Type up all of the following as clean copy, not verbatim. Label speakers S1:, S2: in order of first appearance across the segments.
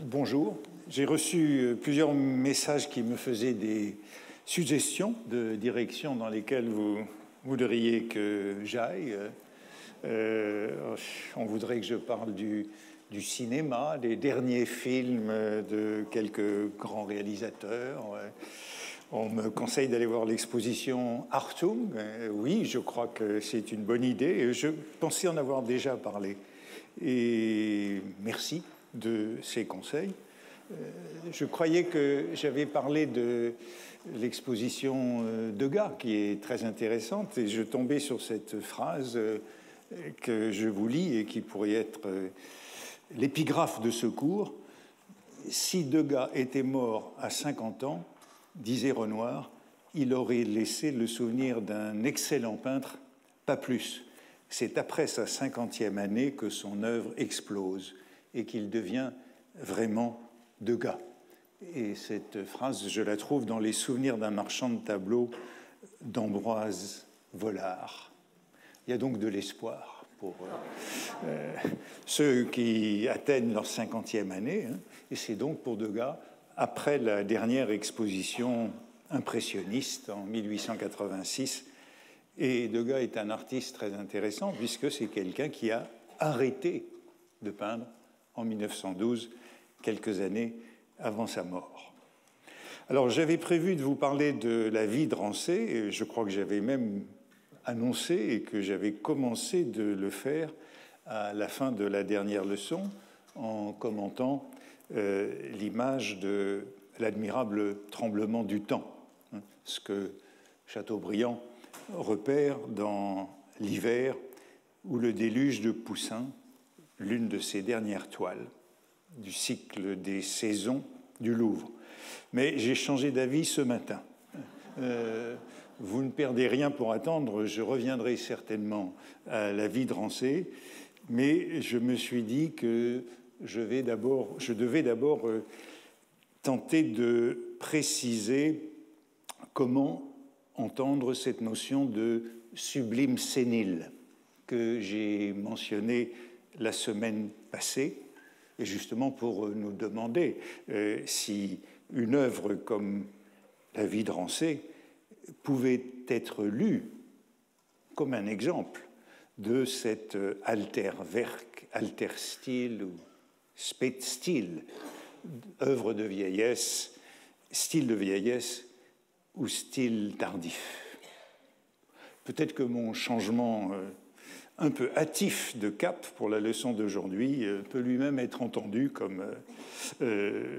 S1: Bonjour. J'ai reçu plusieurs messages qui me faisaient des suggestions de directions dans lesquelles vous voudriez que j'aille. On voudrait que je parle du cinéma, des derniers films de quelques grands réalisateurs. On me conseille d'aller voir l'exposition Hartung. Oui, je crois que c'est une bonne idée. Je pensais en avoir déjà parlé. Et merci de ces conseils. Je croyais que j'avais parlé de l'exposition Degas, qui est très intéressante, et je tombais sur cette phrase que je vous lis et qui pourrait être l'épigraphe de ce cours. « Si Degas était mort à 50 ans, disait Renoir, il aurait laissé le souvenir d'un excellent peintre, pas plus. C'est après sa 50e année que son œuvre explose et qu'il devient vraiment Degas. » Et cette phrase, je la trouve dans Les souvenirs d'un marchand de tableaux d'Ambroise Vollard. Il y a donc de l'espoir pour ceux qui atteignent leur 50e année. Et c'est donc pour Degas, après la dernière exposition impressionniste en 1886. Et Degas est un artiste très intéressant puisque c'est quelqu'un qui a arrêté de peindre en 1912, quelques années avant sa mort. Alors, j'avais prévu de vous parler de la vie de Rancé, et je crois que j'avais même annoncé et que j'avais commencé de le faire à la fin de la dernière leçon en commentant l'image de l'admirable tremblement du temps, ce que Chateaubriand repère dans l'hiver ou le déluge de Poussin, l'une de ses dernières toiles du cycle des saisons du Louvre. Mais j'ai changé d'avis ce matin. Vous ne perdez rien pour attendre, je reviendrai certainement à la vie de Rancé, mais je me suis dit que je devais d'abord tenter de préciser comment entendre cette notion de sublime sénile que j'ai mentionnée la semaine passée, et justement pour nous demander si une œuvre comme La vie de Rancé pouvait être lue comme un exemple de cet Alterwerk, Alterstil ou Spätstil, œuvre de vieillesse, style de vieillesse ou style tardif. Peut-être que mon changement un peu hâtif de cap pour la leçon d'aujourd'hui peut lui-même être entendu comme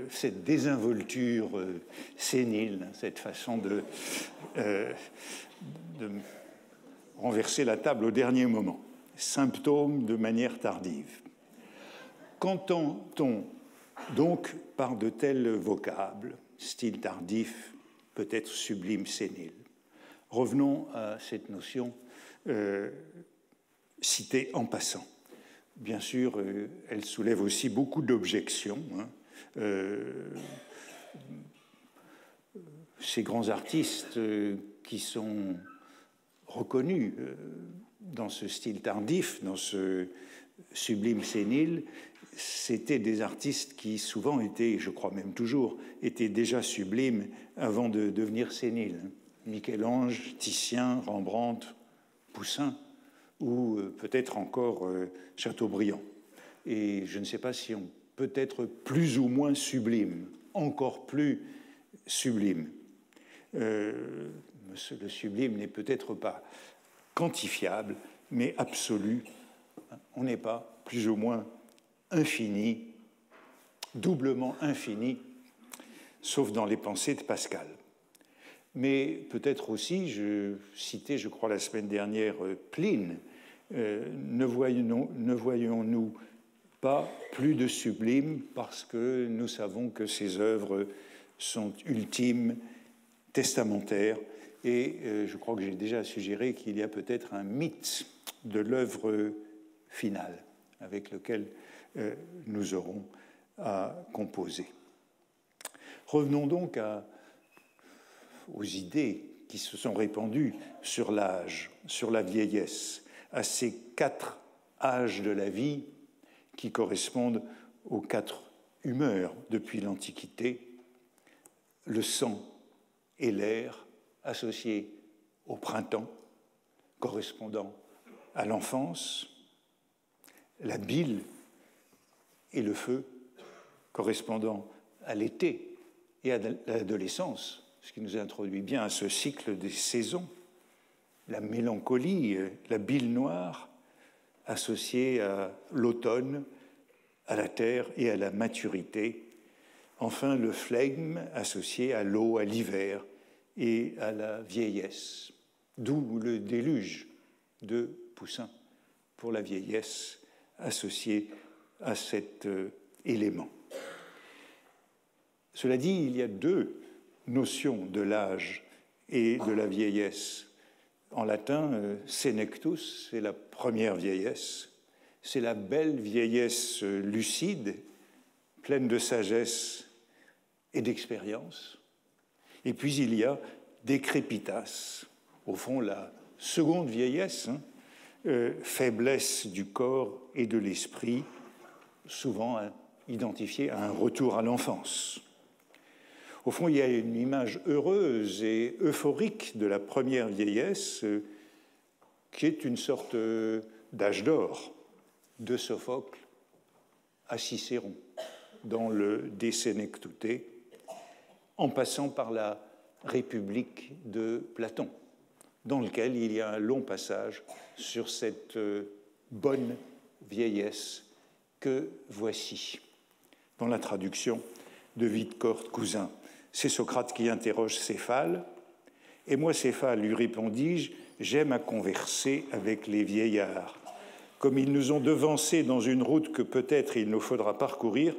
S1: cette désinvolture sénile, cette façon de renverser la table au dernier moment, symptôme de manière tardive. Qu'entend-on donc par de tels vocables, style tardif, peut-être sublime sénile? Revenons à cette notion citée en passant. Bien sûr, elle soulève aussi beaucoup d'objections. Ces grands artistes qui sont reconnus dans ce style tardif, dans ce sublime sénile, c'étaient des artistes qui souvent étaient, je crois même toujours, étaient déjà sublimes avant de devenir séniles. Michel-Ange, Titien, Rembrandt, Poussin, ou peut-être encore Chateaubriand. Et je ne sais pas si on peut être plus ou moins sublime, encore plus sublime. Le sublime n'est peut-être pas quantifiable, mais absolu. On n'est pas plus ou moins infini, doublement infini, sauf dans les pensées de Pascal. Mais peut-être aussi, je citais, je crois, la semaine dernière, Pline, ne voyons-nous pas plus de sublime parce que nous savons que ces œuvres sont ultimes, testamentaires, et je crois que j'ai déjà suggéré qu'il y a peut-être un mythe de l'œuvre finale avec lequel nous aurons à composer. Revenons donc aux idées qui se sont répandues sur l'âge, sur la vieillesse, à ces 4 âges de la vie qui correspondent aux 4 humeur depuis l'Antiquité, le sang et l'air associés au printemps, correspondant à l'enfance, la bile et le feu, correspondant à l'été et à l'adolescence, ce qui nous introduit bien à ce cycle des saisons, la mélancolie, la bile noire, associée à l'automne, à la terre et à la maturité. Enfin, le flegme associé à l'eau, à l'hiver et à la vieillesse. D'où le déluge de Poussin pour la vieillesse associée à cet élément. Cela dit, il y a deux notions de l'âge et de la vieillesse. En latin, senectus, c'est la première vieillesse, c'est la belle vieillesse lucide, pleine de sagesse et d'expérience. Et puis il y a decrepitas, au fond la seconde vieillesse, faiblesse du corps et de l'esprit, souvent identifiée à un retour à l'enfance. Au fond, il y a une image heureuse et euphorique de la première vieillesse qui est une sorte d'âge d'or de Sophocle à Cicéron dans le De Senectute, en passant par la République de Platon, dans lequel il y a un long passage sur cette bonne vieillesse que voici, dans la traduction de Videcort Cousin. C'est Socrate qui interroge Céphale. « Et moi, Céphale, lui répondis-je, j'aime à converser avec les vieillards. Comme ils nous ont devancés dans une route que peut-être il nous faudra parcourir,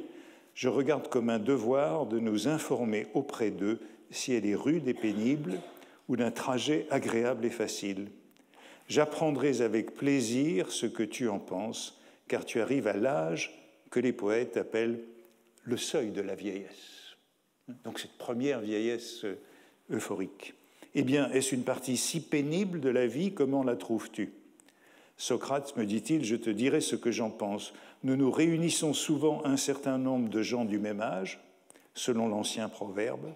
S1: je regarde comme un devoir de nous informer auprès d'eux si elle est rude et pénible ou d'un trajet agréable et facile. J'apprendrai avec plaisir ce que tu en penses, car tu arrives à l'âge que les poètes appellent le seuil de la vieillesse. » Donc cette première vieillesse euphorique. Eh bien, est-ce une partie si pénible de la vie? Comment la trouves-tu? Socrate, me dit-il, je te dirai ce que j'en pense. Nous nous réunissons souvent un certain nombre de gens du même âge, selon l'ancien proverbe.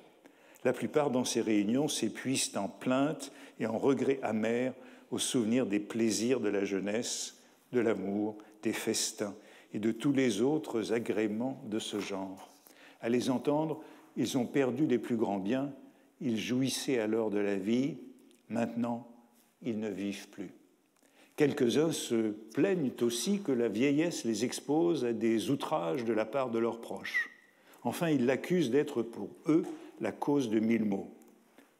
S1: La plupart dans ces réunions s'épuisent en plaintes et en regrets amers au souvenir des plaisirs de la jeunesse, de l'amour, des festins et de tous les autres agréments de ce genre. À les entendre, ils ont perdu les plus grands biens, ils jouissaient alors de la vie, maintenant ils ne vivent plus. Quelques-uns se plaignent aussi que la vieillesse les expose à des outrages de la part de leurs proches. Enfin, ils l'accusent d'être pour eux la cause de 1000 maux.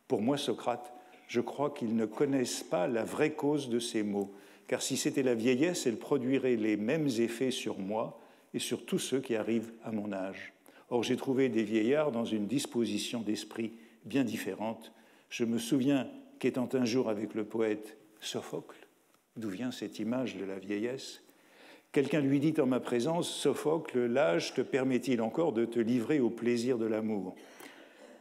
S1: Pour moi, Socrate, je crois qu'ils ne connaissent pas la vraie cause de ces maux, car si c'était la vieillesse, elle produirait les mêmes effets sur moi et sur tous ceux qui arrivent à mon âge. Or, j'ai trouvé des vieillards dans une disposition d'esprit bien différente. Je me souviens qu'étant un jour avec le poète Sophocle, d'où vient cette image de la vieillesse, quelqu'un lui dit en ma présence, « Sophocle, l'âge te permet-il encore de te livrer au plaisir de l'amour ?»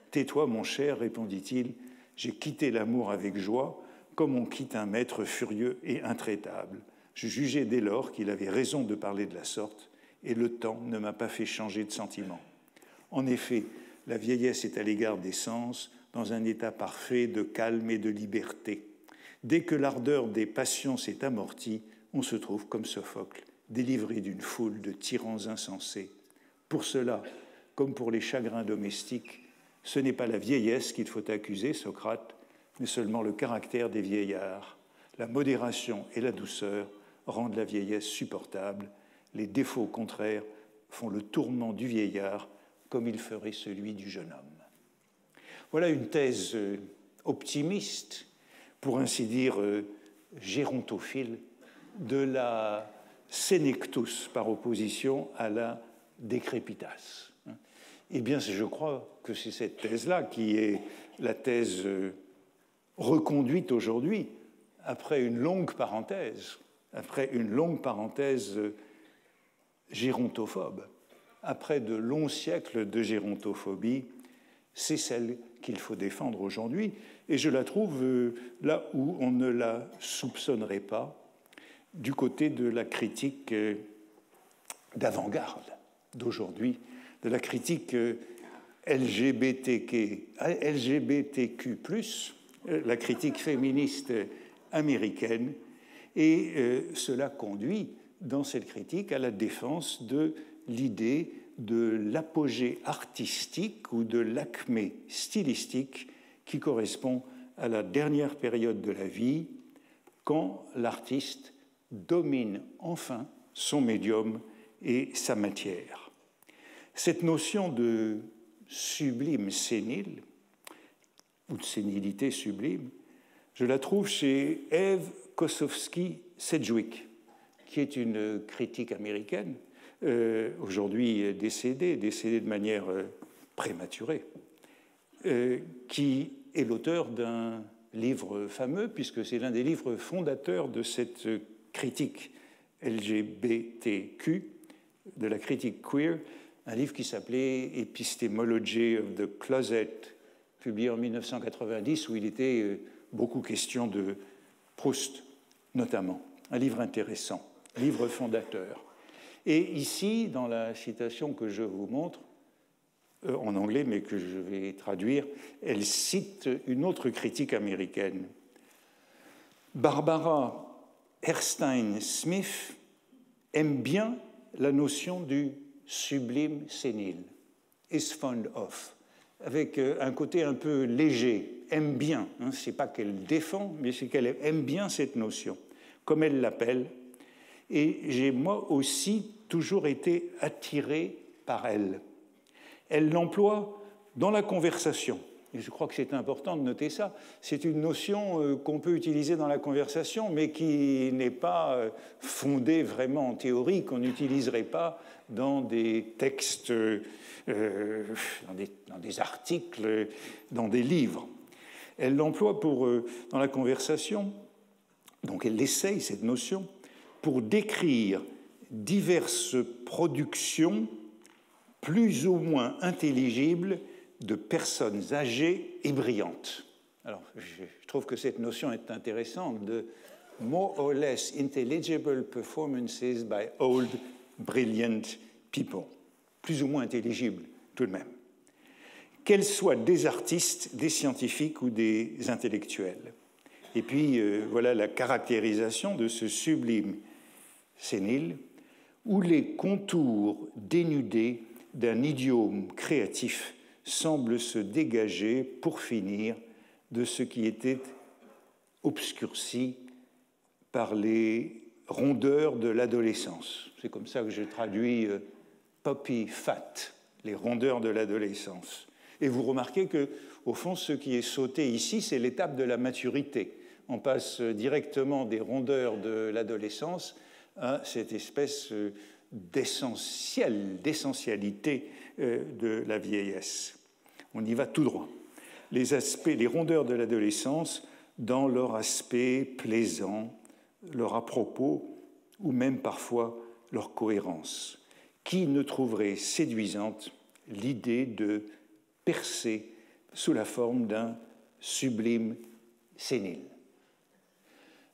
S1: « Tais-toi, mon cher, répondit-il, j'ai quitté l'amour avec joie, comme on quitte un maître furieux et intraitable. Je jugeai dès lors qu'il avait raison de parler de la sorte, et le temps ne m'a pas fait changer de sentiment. En effet, la vieillesse est à l'égard des sens, dans un état parfait de calme et de liberté. Dès que l'ardeur des passions s'est amortie, on se trouve comme Sophocle, délivré d'une foule de tyrans insensés. Pour cela, comme pour les chagrins domestiques, ce n'est pas la vieillesse qu'il faut accuser, Socrate, mais seulement le caractère des vieillards. La modération et la douceur rendent la vieillesse supportable. Les défauts contraires font le tourment du vieillard comme il ferait celui du jeune homme. Voilà une thèse optimiste, pour ainsi dire gérontophile, de la senectus par opposition à la decrepitas. Eh bien, je crois que c'est cette thèse-là qui est la thèse reconduite aujourd'hui, après une longue parenthèse gérontophobe, après de longs siècles de gérontophobie, c'est celle qu'il faut défendre aujourd'hui, et je la trouve là où on ne la soupçonnerait pas, du côté de la critique d'avant-garde d'aujourd'hui, de la critique LGBTQ+, la critique féministe américaine, et cela conduit dans cette critique à la défense de l'idée de l'apogée artistique ou de l'acmé stylistique qui correspond à la dernière période de la vie, quand l'artiste domine enfin son médium et sa matière. Cette notion de sublime sénile, ou de sénilité sublime, je la trouve chez Eve Kosofsky-Sedgwick, qui est une critique américaine, aujourd'hui décédée de manière prématurée, qui est l'auteur d'un livre fameux, puisque c'est l'un des livres fondateurs de cette critique LGBTQ, de la critique queer, un livre qui s'appelait Epistemology of the Closet, publié en 1990, où il était beaucoup question de Proust, notamment. Un livre intéressant, livre fondateur. Et ici, dans la citation que je vous montre, en anglais, mais que je vais traduire, elle cite une autre critique américaine. Barbara Herrstein-Smith aime bien la notion du sublime sénile, is fond of, avec un côté un peu léger, aime bien. Hein, ce n'est pas qu'elle défend, mais c'est qu'elle aime bien cette notion, comme elle l'appelle. Et j'ai moi aussi toujours été attiré par elle. Elle l'emploie dans la conversation. Et je crois que c'est important de noter ça. C'est une notion qu'on peut utiliser dans la conversation, mais qui n'est pas fondée vraiment en théorie, qu'on n'utiliserait pas dans des textes, dans des articles, dans des livres. Elle l'emploie dans la conversation, donc elle essaye cette notion, pour décrire diverses productions plus ou moins intelligibles de personnes âgées et brillantes. Alors, je trouve que cette notion est intéressante de more or less intelligible performances by old, brilliant people. Plus ou moins intelligibles, tout de même. Qu'elles soient des artistes, des scientifiques ou des intellectuels. Et puis, voilà la caractérisation de ce sublime sénile, où les contours dénudés d'un idiome créatif semblent se dégager, pour finir, de ce qui était obscurci par les rondeurs de l'adolescence. C'est comme ça que je traduis puppy fat, les rondeurs de l'adolescence. Et vous remarquez qu'au fond, ce qui est sauté ici, c'est l'étape de la maturité. On passe directement des rondeurs de l'adolescence à cette espèce d'essentialité de la vieillesse. On y va tout droit. Les rondeurs de l'adolescence dans leur aspect plaisant, leur à-propos ou même parfois leur cohérence. Qui ne trouverait séduisante l'idée de percer sous la forme d'un sublime sénile?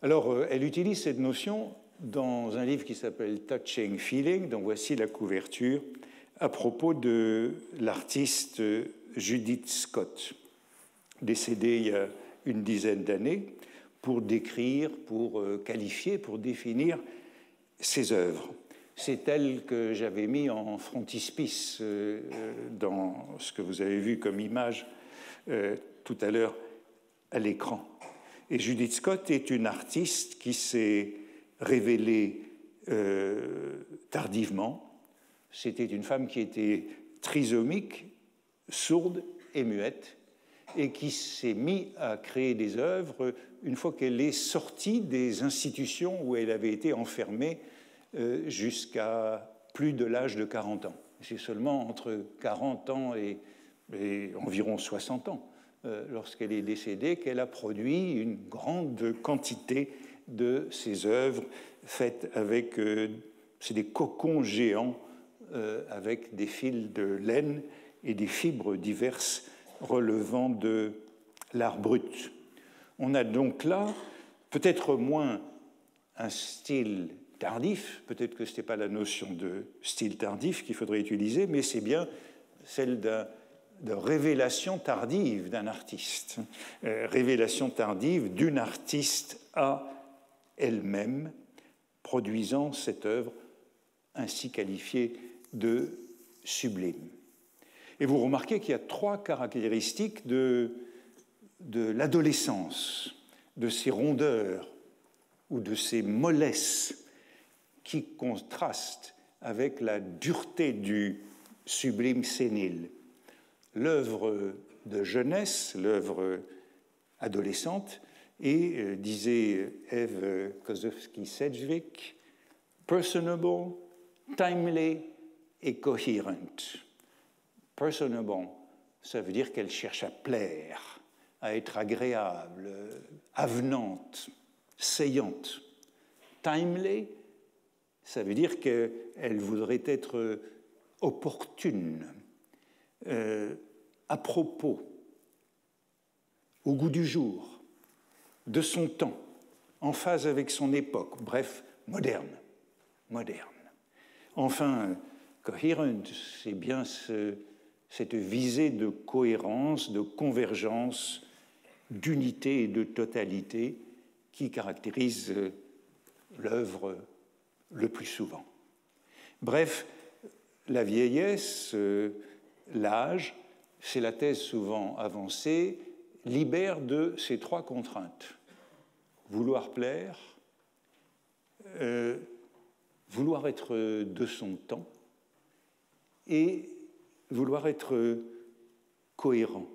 S1: Alors, elle utilise cette notion dans un livre qui s'appelle Touching Feeling, dont voici la couverture, à propos de l'artiste Judith Scott, décédée il y a une dizaine d'années, pour décrire, pour qualifier, pour définir ses œuvres. C'est elle que j'avais mis en frontispice dans ce que vous avez vu comme image tout à l'heure à l'écran. Et Judith Scott est une artiste qui s'est révélée tardivement. C'était une femme qui était trisomique, sourde et muette, et qui s'est mise à créer des œuvres une fois qu'elle est sortie des institutions où elle avait été enfermée jusqu'à plus de l'âge de 40 ans. C'est seulement entre 40 ans et environ 60 ans, lorsqu'elle est décédée, qu'elle a produit une grande quantité de ses œuvres faites avec c'est des cocons géants avec des fils de laine et des fibres diverses relevant de l'art brut. On a donc là peut-être moins un style tardif. Peut-être que ce n'était pas la notion de style tardif qu'il faudrait utiliser, mais c'est bien celle de révélation tardive d'un artiste. Révélation tardive d'une artiste à elle-même, produisant cette œuvre ainsi qualifiée de sublime. Et vous remarquez qu'il y a trois caractéristiques de l'adolescence, de ses rondeurs ou de ses mollesses qui contrastent avec la dureté du sublime sénile. L'œuvre de jeunesse, l'œuvre adolescente, et, disait Eve Kosofsky-Sedgwick, personable, timely et coherent. Personable, ça veut dire qu'elle cherche à plaire, à être agréable, avenante, saillante. Timely, ça veut dire qu'elle voudrait être opportune, à propos, au goût du jour, de son temps, en phase avec son époque, bref, moderne. Enfin, coherent, c'est bien cette visée de cohérence, de convergence, d'unité et de totalité qui caractérise l'œuvre le plus souvent. Bref, la vieillesse, l'âge, c'est la thèse souvent avancée, libère de ces trois contraintes. Vouloir plaire, vouloir être de son temps et vouloir être cohérent.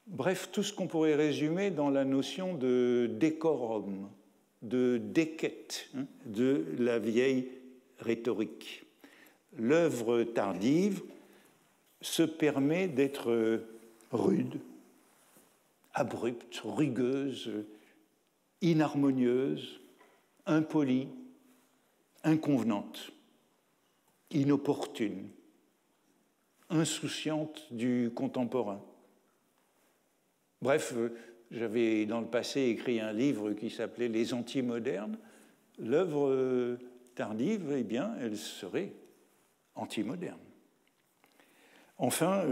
S1: Bref, tout ce qu'on pourrait résumer dans la notion de décorum, de déquête, de la vieille rhétorique. L'œuvre tardive se permet d'être rude, abrupte, rugueuse, inharmonieuse, impolie, inconvenante, inopportune, insouciante du contemporain. Bref, j'avais dans le passé écrit un livre qui s'appelait « Les antimodernes ». L'œuvre tardive, eh bien, elle serait antimoderne. Enfin,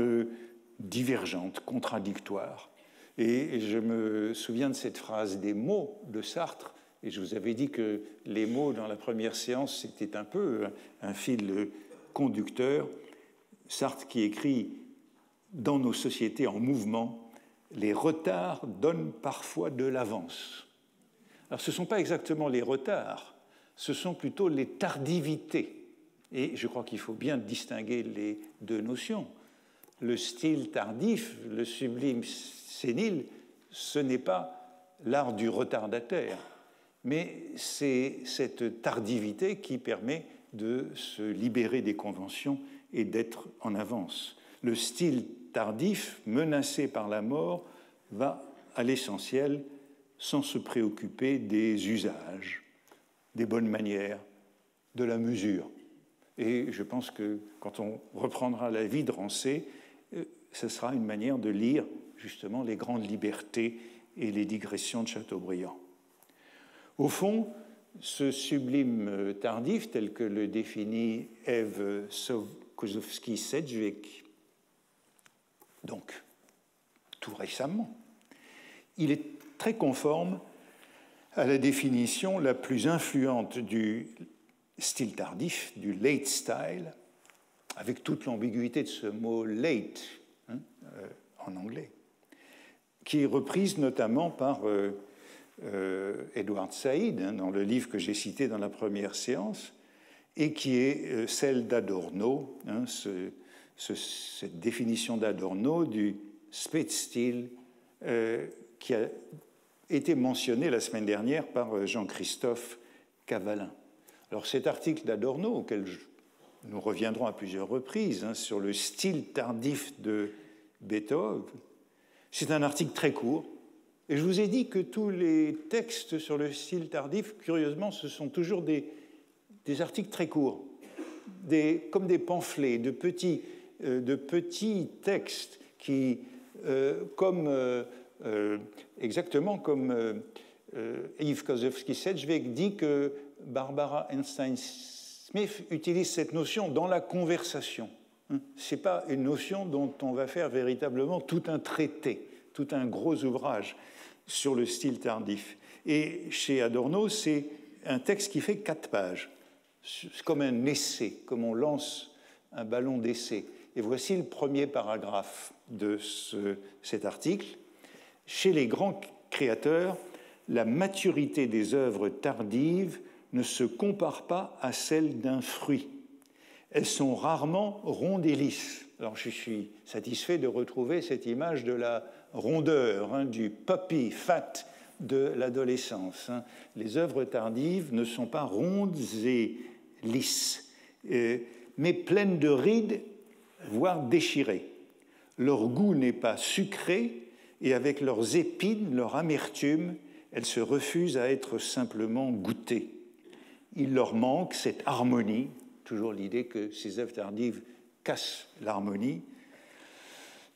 S1: divergente, contradictoire. Et je me souviens de cette phrase des mots de Sartre, et je vous avais dit que les mots dans la première séance, c'était un peu un fil conducteur. Sartre qui écrit « Dans nos sociétés en mouvement, les retards donnent parfois de l'avance ». Alors ce ne sont pas exactement les retards, ce sont plutôt les tardivités. Et je crois qu'il faut bien distinguer les deux notions. Le style tardif, le sublime sénile, ce n'est pas l'art du retardataire, mais c'est cette tardivité qui permet de se libérer des conventions et d'être en avance. Le style tardif, menacé par la mort, va à l'essentiel sans se préoccuper des usages, des bonnes manières, de la mesure. Et je pense que quand on reprendra la vie de Rancé, ce sera une manière de lire justement les grandes libertés et les digressions de Chateaubriand. Au fond, ce sublime tardif, tel que le définit Eve Kosofsky-Sedgwick, donc tout récemment, il est très conforme à la définition la plus influente du style tardif, du late style, avec toute l'ambiguïté de ce mot late en anglais, qui est reprise notamment par Edward Said dans le livre que j'ai cité dans la première séance, et qui est celle d'Adorno, cette définition d'Adorno du Spätstil qui a été mentionné la semaine dernière par Jean-Christophe Cavalin. Alors cet article d'Adorno, auquel nous reviendrons à plusieurs reprises, sur le style tardif de Beethoven, c'est un article très court. Et je vous ai dit que tous les textes sur le style tardif, curieusement, ce sont toujours des articles très courts, comme des pamphlets, de petits textes qui, exactement comme Yves Kosofsky-Sedgwick dit que Barbara Einstein-Smith utilise cette notion dans la conversation. Ce n'est pas une notion dont on va faire véritablement tout un traité, tout un gros ouvrage sur le style tardif. Et chez Adorno, c'est un texte qui fait 4 pages. C'est comme un essai, comme on lance un ballon d'essai. Et voici le premier paragraphe de cet article. Chez les grands créateurs, la maturité des œuvres tardives ne se compare pas à celle d'un fruit. Elles sont rarement rondes et lisses. Alors je suis satisfait de retrouver cette image de la rondeur, du puppy fat de l'adolescence. Les œuvres tardives ne sont pas rondes et lisses, mais pleines de rides, voire déchirées. Leur goût n'est pas sucré, et avec leurs épines, leur amertume, elles se refusent à être simplement goûtées. Il leur manque cette harmonie, toujours l'idée que ces œuvres tardives cassent l'harmonie,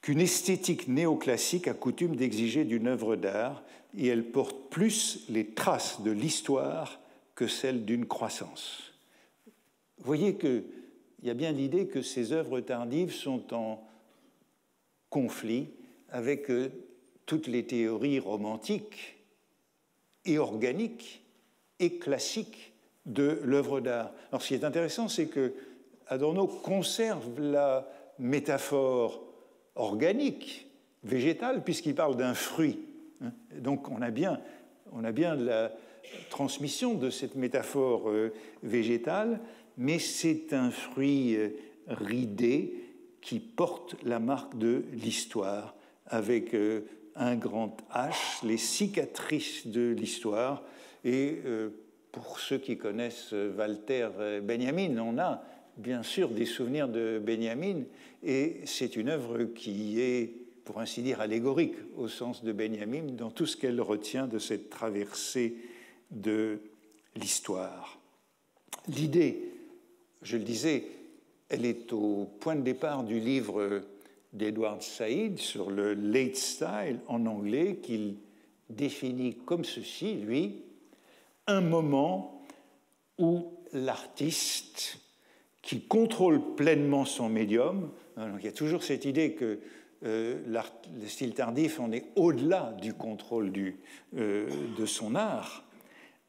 S1: qu'une esthétique néoclassique a coutume d'exiger d'une œuvre d'art, et elle porte plus les traces de l'histoire que celles d'une croissance. Vous voyez qu'il y a bien l'idée que ces œuvres tardives sont en conflit avec toutes les théories romantiques et organiques et classiques de l'œuvre d'art. Alors, ce qui est intéressant, c'est que Adorno conserve la métaphore organique, végétale, puisqu'il parle d'un fruit. Donc, on a bien la transmission de cette métaphore végétale, mais c'est un fruit ridé qui porte la marque de l'histoire, avec un grand H, les cicatrices de l'histoire. Et pour ceux qui connaissent Walter Benjamin, on a bien sûr des souvenirs de Benjamin, et c'est une œuvre qui est, pour ainsi dire, allégorique au sens de Benjamin, dans tout ce qu'elle retient de cette traversée de l'histoire. L'idée, je le disais, elle est au point de départ du livre d'Edward Said sur le late style en anglais, qu'il définit comme ceci, lui, un moment où l'artiste, qui contrôle pleinement son médium, donc il y a toujours cette idée que le style tardif, on est au-delà du contrôle de son art,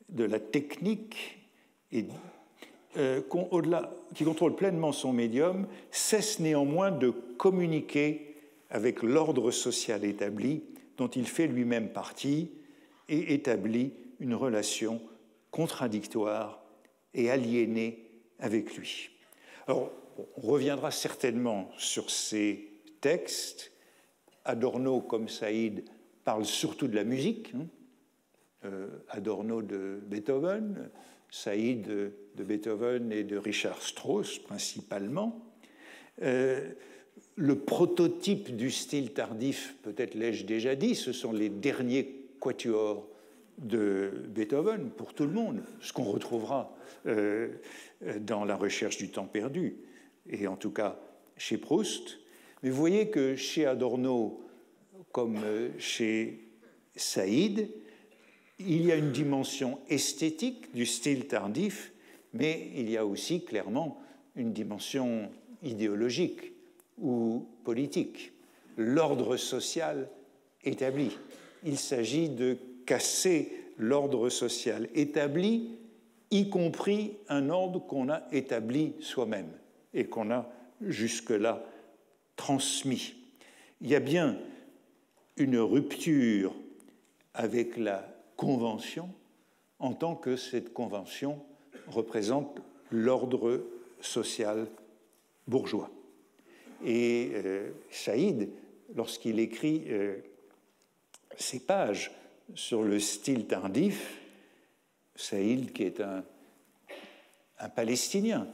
S1: de la technique, et qui contrôle pleinement son médium, cesse néanmoins de communiquer avec l'ordre social établi dont il fait lui-même partie et établit une relation contradictoire et aliénée avec lui. Alors, on reviendra certainement sur ces textes. Adorno, comme Saïd, parle surtout de la musique. Adorno de Beethoven, Saïd de Beethoven et de Richard Strauss principalement. Le prototype du style tardif, peut-être l'ai-je déjà dit, ce sont les derniers quatuors de Beethoven, pour tout le monde, ce qu'on retrouvera dans La recherche du temps perdu, et en tout cas chez Proust. Mais vous voyez que chez Adorno, comme chez Saïd, il y a une dimension esthétique du style tardif, mais il y a aussi clairement une dimension idéologique ou politique. L'ordre social établi. Il s'agit de casser l'ordre social établi, y compris un ordre qu'on a établi soi-même et qu'on a jusque-là transmis. Il y a bien une rupture avec la convention en tant que cette convention représente l'ordre social bourgeois. Et Saïd, lorsqu'il écrit ces pages sur le style tardif, Saïd, qui est un Palestinien,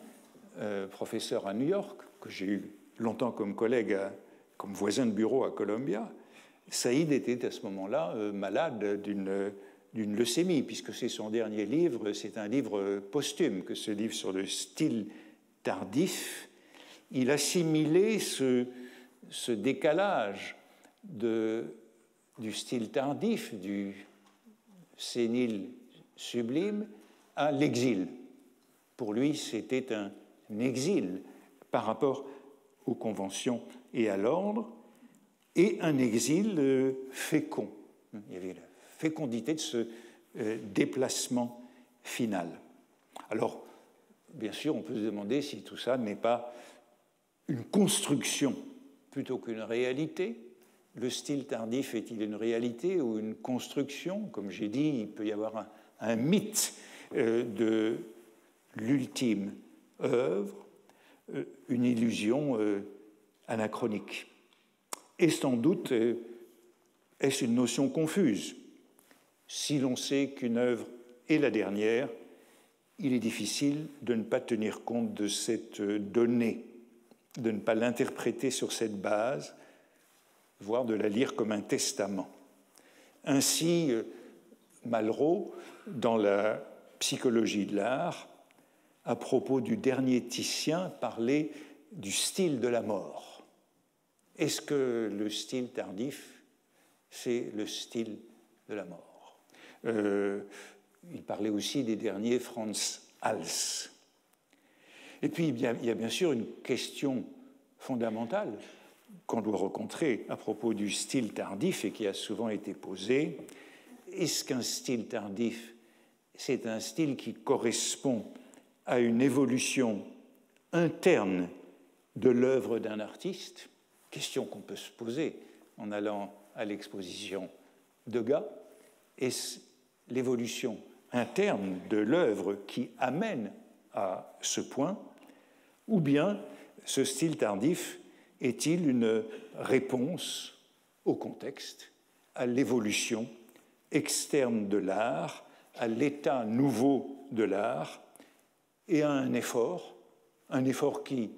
S1: professeur à New York, que j'ai eu longtemps comme collègue, comme voisin de bureau à Columbia, Saïd était à ce moment-là malade d'une leucémie, puisque c'est son dernier livre, c'est un livre posthume, que ce livre sur le style tardif. Il assimilait ce décalage du style tardif, du sénile sublime, à l'exil. Pour lui, c'était un exil par rapport aux conventions et à l'ordre, et un exil fécond. Il y avait la fécondité de ce déplacement final. Alors, bien sûr, on peut se demander si tout ça n'est pas une construction plutôt qu'une réalité. Le style tardif est-il une réalité ou une construction? Comme j'ai dit, il peut y avoir un mythe de l'ultime œuvre, une illusion anachronique. Et sans doute est-ce une notion confuse. Si l'on sait qu'une œuvre est la dernière, il est difficile de ne pas tenir compte de cette donnée, de ne pas l'interpréter sur cette base, voire de la lire comme un testament. Ainsi, Malraux, dans la psychologie de l'art, à propos du dernier Titien, parlait du style de la mort. Est-ce que le style tardif, c'est le style de la mort? Il parlait aussi des derniers Franz Hals. Et puis, il y a bien sûr une question fondamentale qu'on doit rencontrer à propos du style tardif et qui a souvent été posée. Est-ce qu'un style tardif, c'est un style qui correspond à une évolution interne de l'œuvre d'un artiste? Question qu'on peut se poser en allant à l'exposition Degas. Est-ce l'évolution interne de l'œuvre qui amène à ce point, ou bien ce style tardif est-il une réponse au contexte, à l'évolution externe de l'art, à l'état nouveau de l'art, et à un effort qui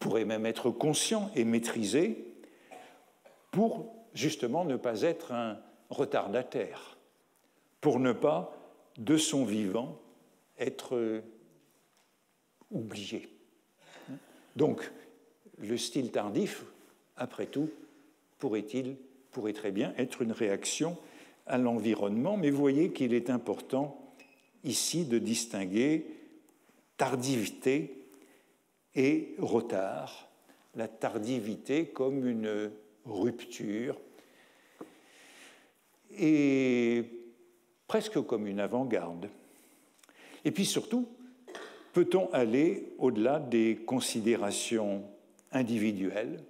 S1: pourrait même être conscient et maîtrisé pour justement ne pas être un retardataire, pour ne pas, de son vivant, être oublié. Donc, le style tardif, après tout, pourrait très bien être une réaction à l'environnement, mais vous voyez qu'il est important ici de distinguer tardivité et retard, la tardivité comme une rupture et presque comme une avant-garde. Et puis surtout, peut-on aller au-delà des considérations individuelles?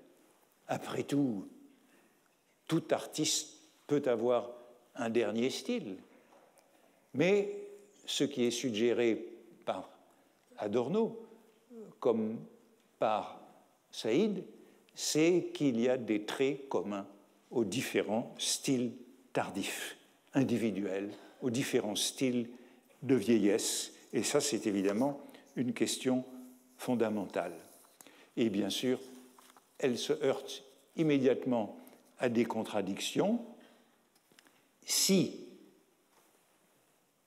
S1: Après tout, tout artiste peut avoir un dernier style, mais ce qui est suggéré par Adorno, comme par Saïd, c'est qu'il y a des traits communs aux différents styles tardifs, individuels, aux différents styles de vieillesse. Et ça, c'est évidemment une question fondamentale. Et bien sûr, elle se heurte immédiatement à des contradictions. Si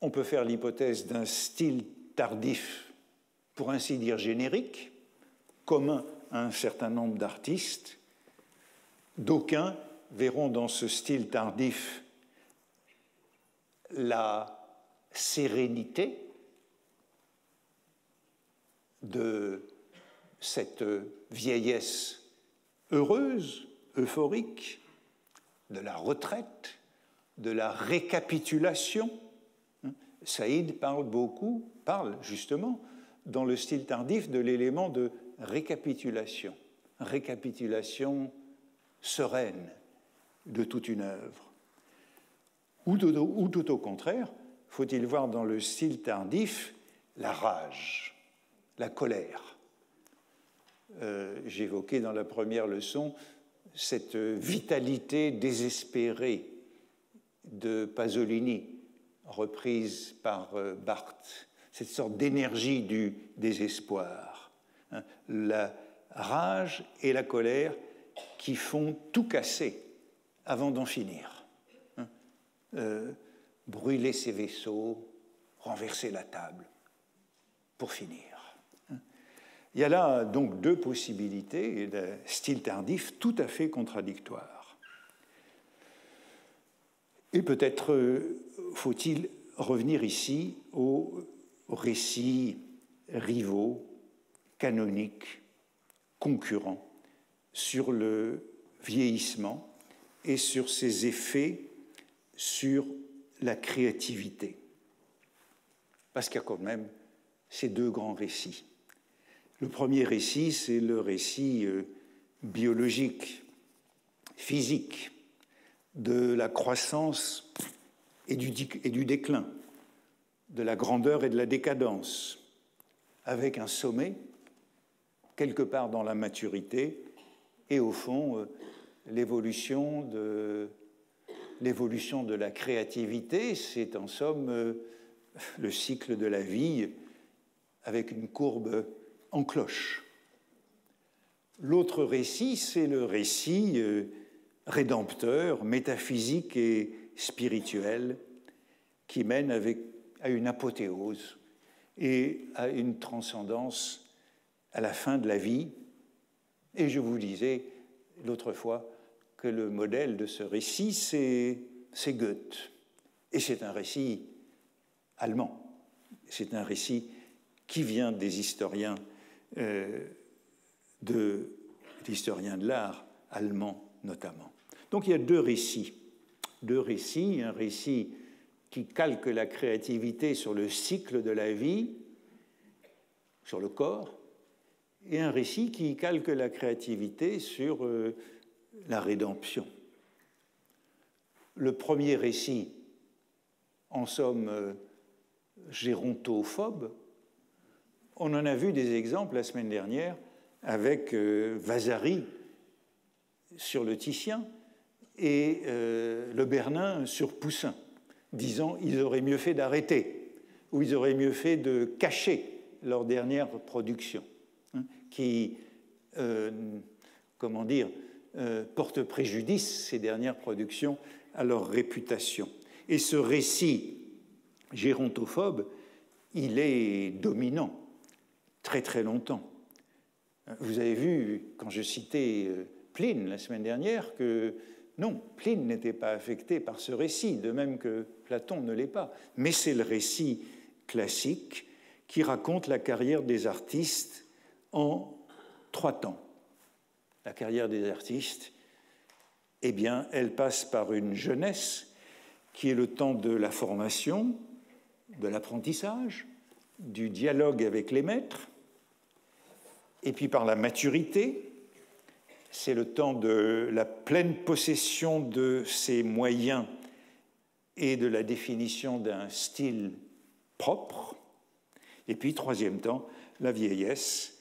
S1: on peut faire l'hypothèse d'un style tardif, pour ainsi dire générique, commun à un certain nombre d'artistes, d'aucuns verront dans ce style tardif la sérénité de cette vieillesse heureuse, euphorique, de la retraite, de la récapitulation. Saïd parle justement dans le style tardif de l'élément de récapitulation sereine de toute une œuvre. Ou tout au contraire, faut-il voir dans le style tardif la rage, la colère. J'évoquais dans la première leçon cette vitalité désespérée de Pasolini, reprise par Barthes, cette sorte d'énergie du désespoir. La rage et la colère qui font tout casser avant d'en finir. Brûler ses vaisseaux, renverser la table, pour finir. Il y a là donc deux possibilités de style tardif tout à fait contradictoires. Et peut-être faut-il revenir ici aux récits rivaux, canoniques, concurrents, sur le vieillissement et sur ses effets sur la créativité. Parce qu'il y a quand même ces deux grands récits. Le premier récit, c'est le récit biologique, physique, de la croissance et du déclin, de la grandeur et de la décadence, avec un sommet, quelque part dans la maturité, et au fond, l'évolution de la créativité, c'est en somme le cycle de la vie avec une courbe en cloche. L'autre récit, c'est le récit rédempteur, métaphysique et spirituel, qui mène à une apothéose et à une transcendance à la fin de la vie. Et je vous disais l'autre fois que le modèle de ce récit, c'est Goethe. Et c'est un récit allemand. C'est un récit qui vient des historiens de l'art allemand notamment. Donc il y a deux récits, un récit qui calque la créativité sur le cycle de la vie, sur le corps, et un récit qui calque la créativité sur la rédemption. Le premier récit, en somme, gérontophobe, on en a vu des exemples la semaine dernière avec Vasari sur le Titien et Le Bernin sur Poussin, disant ils auraient mieux fait d'arrêter ou ils auraient mieux fait de cacher leur dernière production, qui, porte préjudice, ces dernières productions, à leur réputation. Et ce récit gérontophobe, il est dominant très très longtemps. Vous avez vu, quand je citais Pline la semaine dernière, que non, Pline n'était pas affecté par ce récit, de même que Platon ne l'est pas. Mais c'est le récit classique qui raconte la carrière des artistes en 3 temps. La carrière des artistes, eh bien, elle passe par une jeunesse qui est le temps de la formation, de l'apprentissage, du dialogue avec les maîtres, et puis par la maturité, c'est le temps de la pleine possession de ses moyens et de la définition d'un style propre. Et puis, 3e temps, la vieillesse,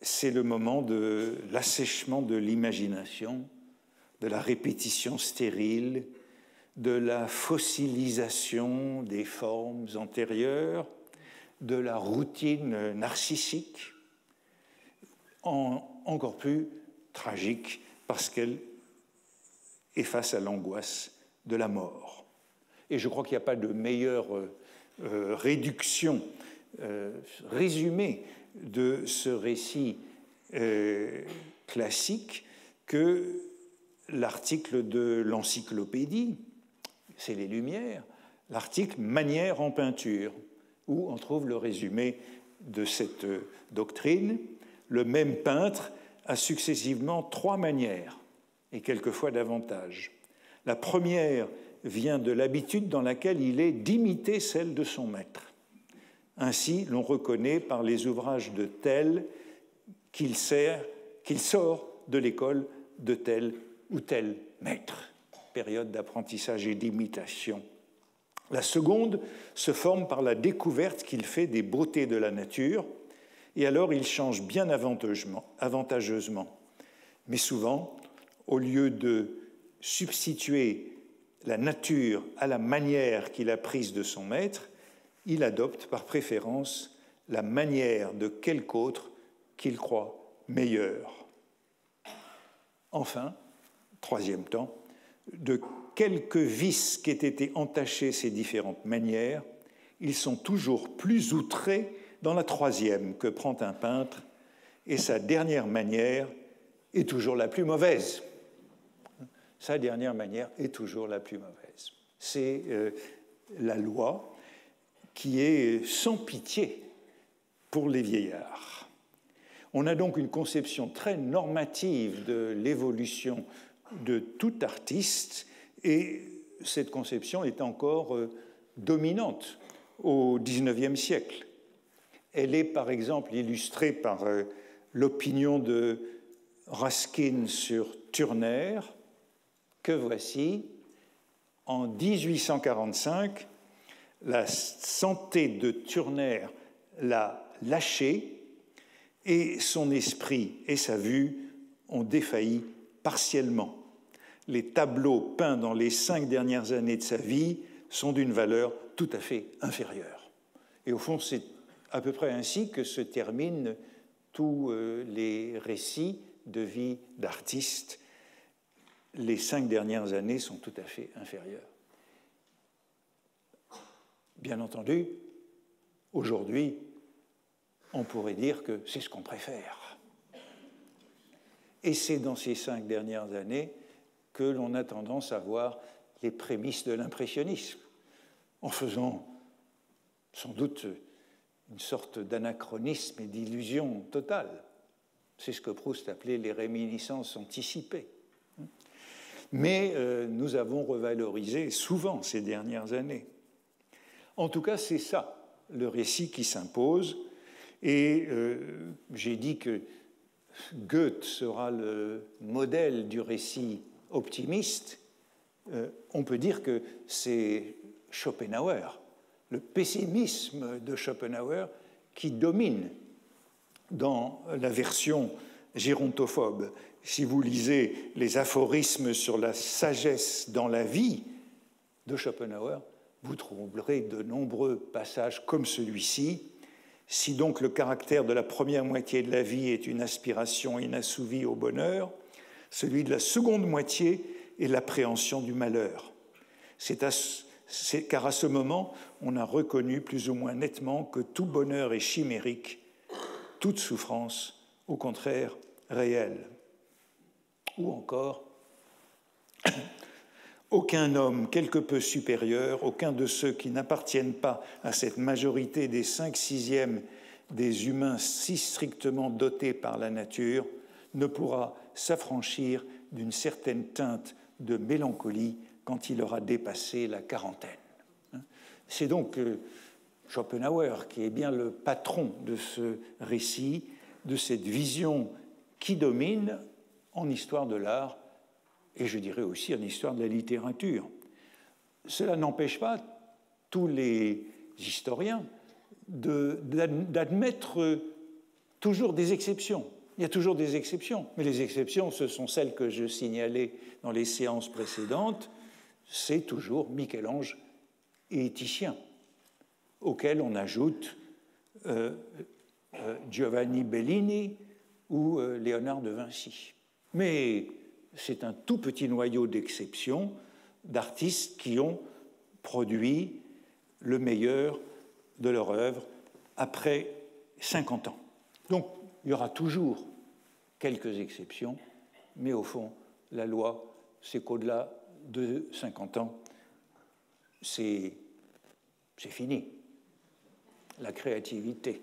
S1: c'est le moment de l'assèchement de l'imagination, de la répétition stérile, de la fossilisation des formes antérieures, de la routine narcissique, encore plus tragique parce qu'elle est face à l'angoisse de la mort. Et je crois qu'il n'y a pas de meilleure réduction, résumé de ce récit classique que l'article de l'encyclopédie, c'est les Lumières, l'article « Manière en peinture », où on trouve le résumé de cette doctrine. Le même peintre a successivement 3 manières, et quelquefois davantage. La première vient de l'habitude dans laquelle il est d'imiter celle de son maître. Ainsi, l'on reconnaît par les ouvrages de tel qu'il sort de l'école de tel ou tel maître. Période d'apprentissage et d'imitation. La seconde se forme par la découverte qu'il fait des beautés de la nature, et alors il change bien avantageusement. Mais souvent, au lieu de substituer la nature à la manière qu'il a prise de son maître, il adopte par préférence la manière de quelque autre qu'il croit meilleure. Enfin, 3e temps, de quelques vices qu'aient été entachés ces différentes manières, ils sont toujours plus outrés dans la 3e que prend un peintre, et sa dernière manière est toujours la plus mauvaise. Sa dernière manière est toujours la plus mauvaise. C'est la loi, qui est sans pitié pour les vieillards. On a donc une conception très normative de l'évolution de tout artiste, et cette conception est encore dominante au XIXe siècle. Elle est par exemple illustrée par l'opinion de Raskin sur Turner, que voici. En 1845, la santé de Turner l'a lâché et son esprit et sa vue ont défailli partiellement. Les tableaux peints dans les 5 dernières années de sa vie sont d'une valeur tout à fait inférieure. Et au fond, c'est à peu près ainsi que se terminent tous les récits de vie d'artistes. Les 5 dernières années sont tout à fait inférieures. Bien entendu, aujourd'hui, on pourrait dire que c'est ce qu'on préfère. Et c'est dans ces 5 dernières années que l'on a tendance à voir les prémices de l'impressionnisme, en faisant sans doute une sorte d'anachronisme et d'illusion totale. C'est ce que Proust appelait les réminiscences anticipées. Mais nous avons revalorisé souvent ces dernières années. En tout cas, c'est ça, le récit qui s'impose. Et j'ai dit que Goethe sera le modèle du récit optimiste. On peut dire que c'est Schopenhauer, le pessimisme de Schopenhauer qui domine dans la version gérontophobe. Si vous lisez les aphorismes sur la sagesse dans la vie de Schopenhauer, vous trouverez de nombreux passages comme celui-ci. Si donc le caractère de la première moitié de la vie est une aspiration inassouvie au bonheur, celui de la seconde moitié est l'appréhension du malheur. Car à ce moment, on a reconnu plus ou moins nettement que tout bonheur est chimérique, toute souffrance, au contraire, réelle. Ou encore, aucun homme quelque peu supérieur, aucun de ceux qui n'appartiennent pas à cette majorité des 5/6 des humains si strictement dotés par la nature, ne pourra s'affranchir d'une certaine teinte de mélancolie quand il aura dépassé la quarantaine. C'est donc Schopenhauer qui est bien le patron de ce récit, de cette vision qui domine en histoire de l'art et je dirais aussi en histoire de la littérature. Cela n'empêche pas tous les historiens d'admettre toujours des exceptions. Il y a toujours des exceptions, mais les exceptions, ce sont celles que je signalais dans les séances précédentes, c'est toujours Michel-Ange et Titien, auxquels on ajoute Giovanni Bellini ou Léonard de Vinci. Mais c'est un tout petit noyau d'exceptions d'artistes qui ont produit le meilleur de leur œuvre après 50 ans. Donc, il y aura toujours quelques exceptions, mais au fond, la loi, c'est qu'au-delà de 50 ans, c'est fini, la créativité.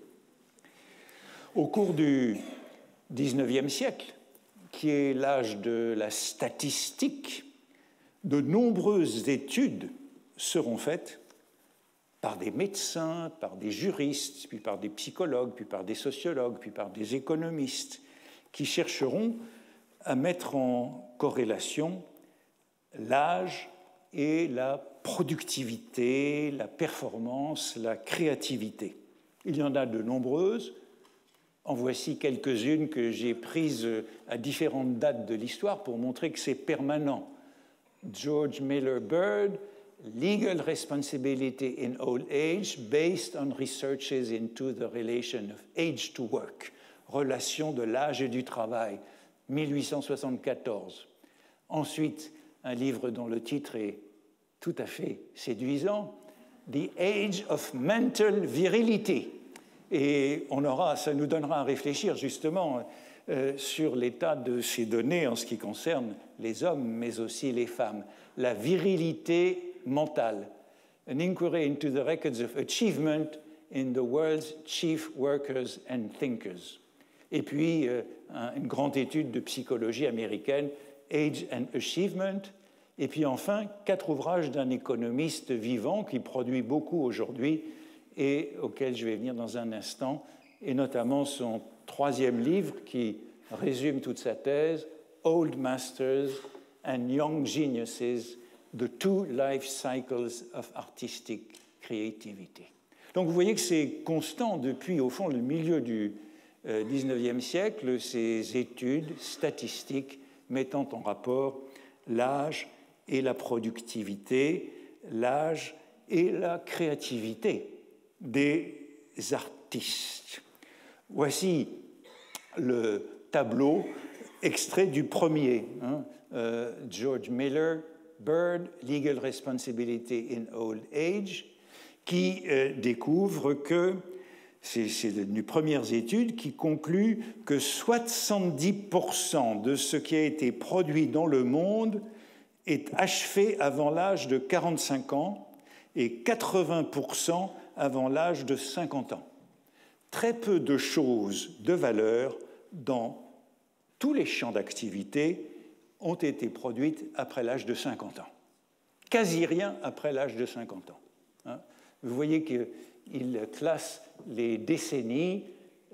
S1: Au cours du XIXe siècle, qui est l'âge de la statistique, de nombreuses études seront faites par des médecins, par des juristes, puis par des psychologues, puis par des sociologues, puis par des économistes, qui chercheront à mettre en corrélation l'âge et la productivité, la performance, la créativité. Il y en a de nombreuses. En voici quelques-unes que j'ai prises à différentes dates de l'histoire pour montrer que c'est permanent. George Miller Bird, Legal Responsibility in Old Age based on researches into the relation of age to work, relation de l'âge et du travail, 1874. Ensuite, un livre dont le titre est tout à fait séduisant, The Age of Mental Virility. Et ça nous donnera à réfléchir justement sur l'état de ces données en ce qui concerne les hommes, mais aussi les femmes. La virilité mentale. An Inquiry into the Records of Achievement in the World's Chief Workers and Thinkers. Et puis, une grande étude de psychologie américaine, Age and Achievement. Et puis enfin, 4 ouvrages d'un économiste vivant qui produit beaucoup aujourd'hui et auquel je vais venir dans un instant, et notamment son 3e livre qui résume toute sa thèse, Old Masters and Young Geniuses, The Two Life Cycles of Artistic Creativity. Donc vous voyez que c'est constant depuis, au fond, le milieu du XIXe siècle, ces études statistiques mettant en rapport l'âge et la productivité, l'âge et la créativité des artistes. Voici le tableau extrait du premier, George Miller, Bird, Legal Responsibility in Old Age, qui découvre que, c'est une première étude qui conclut que 70% de ce qui a été produit dans le monde est achevé avant l'âge de 45 ans et 80% avant l'âge de 50 ans. Très peu de choses de valeur dans tous les champs d'activité ont été produites après l'âge de 50 ans. Quasi rien après l'âge de 50 ans. Vous voyez qu'il classe les décennies,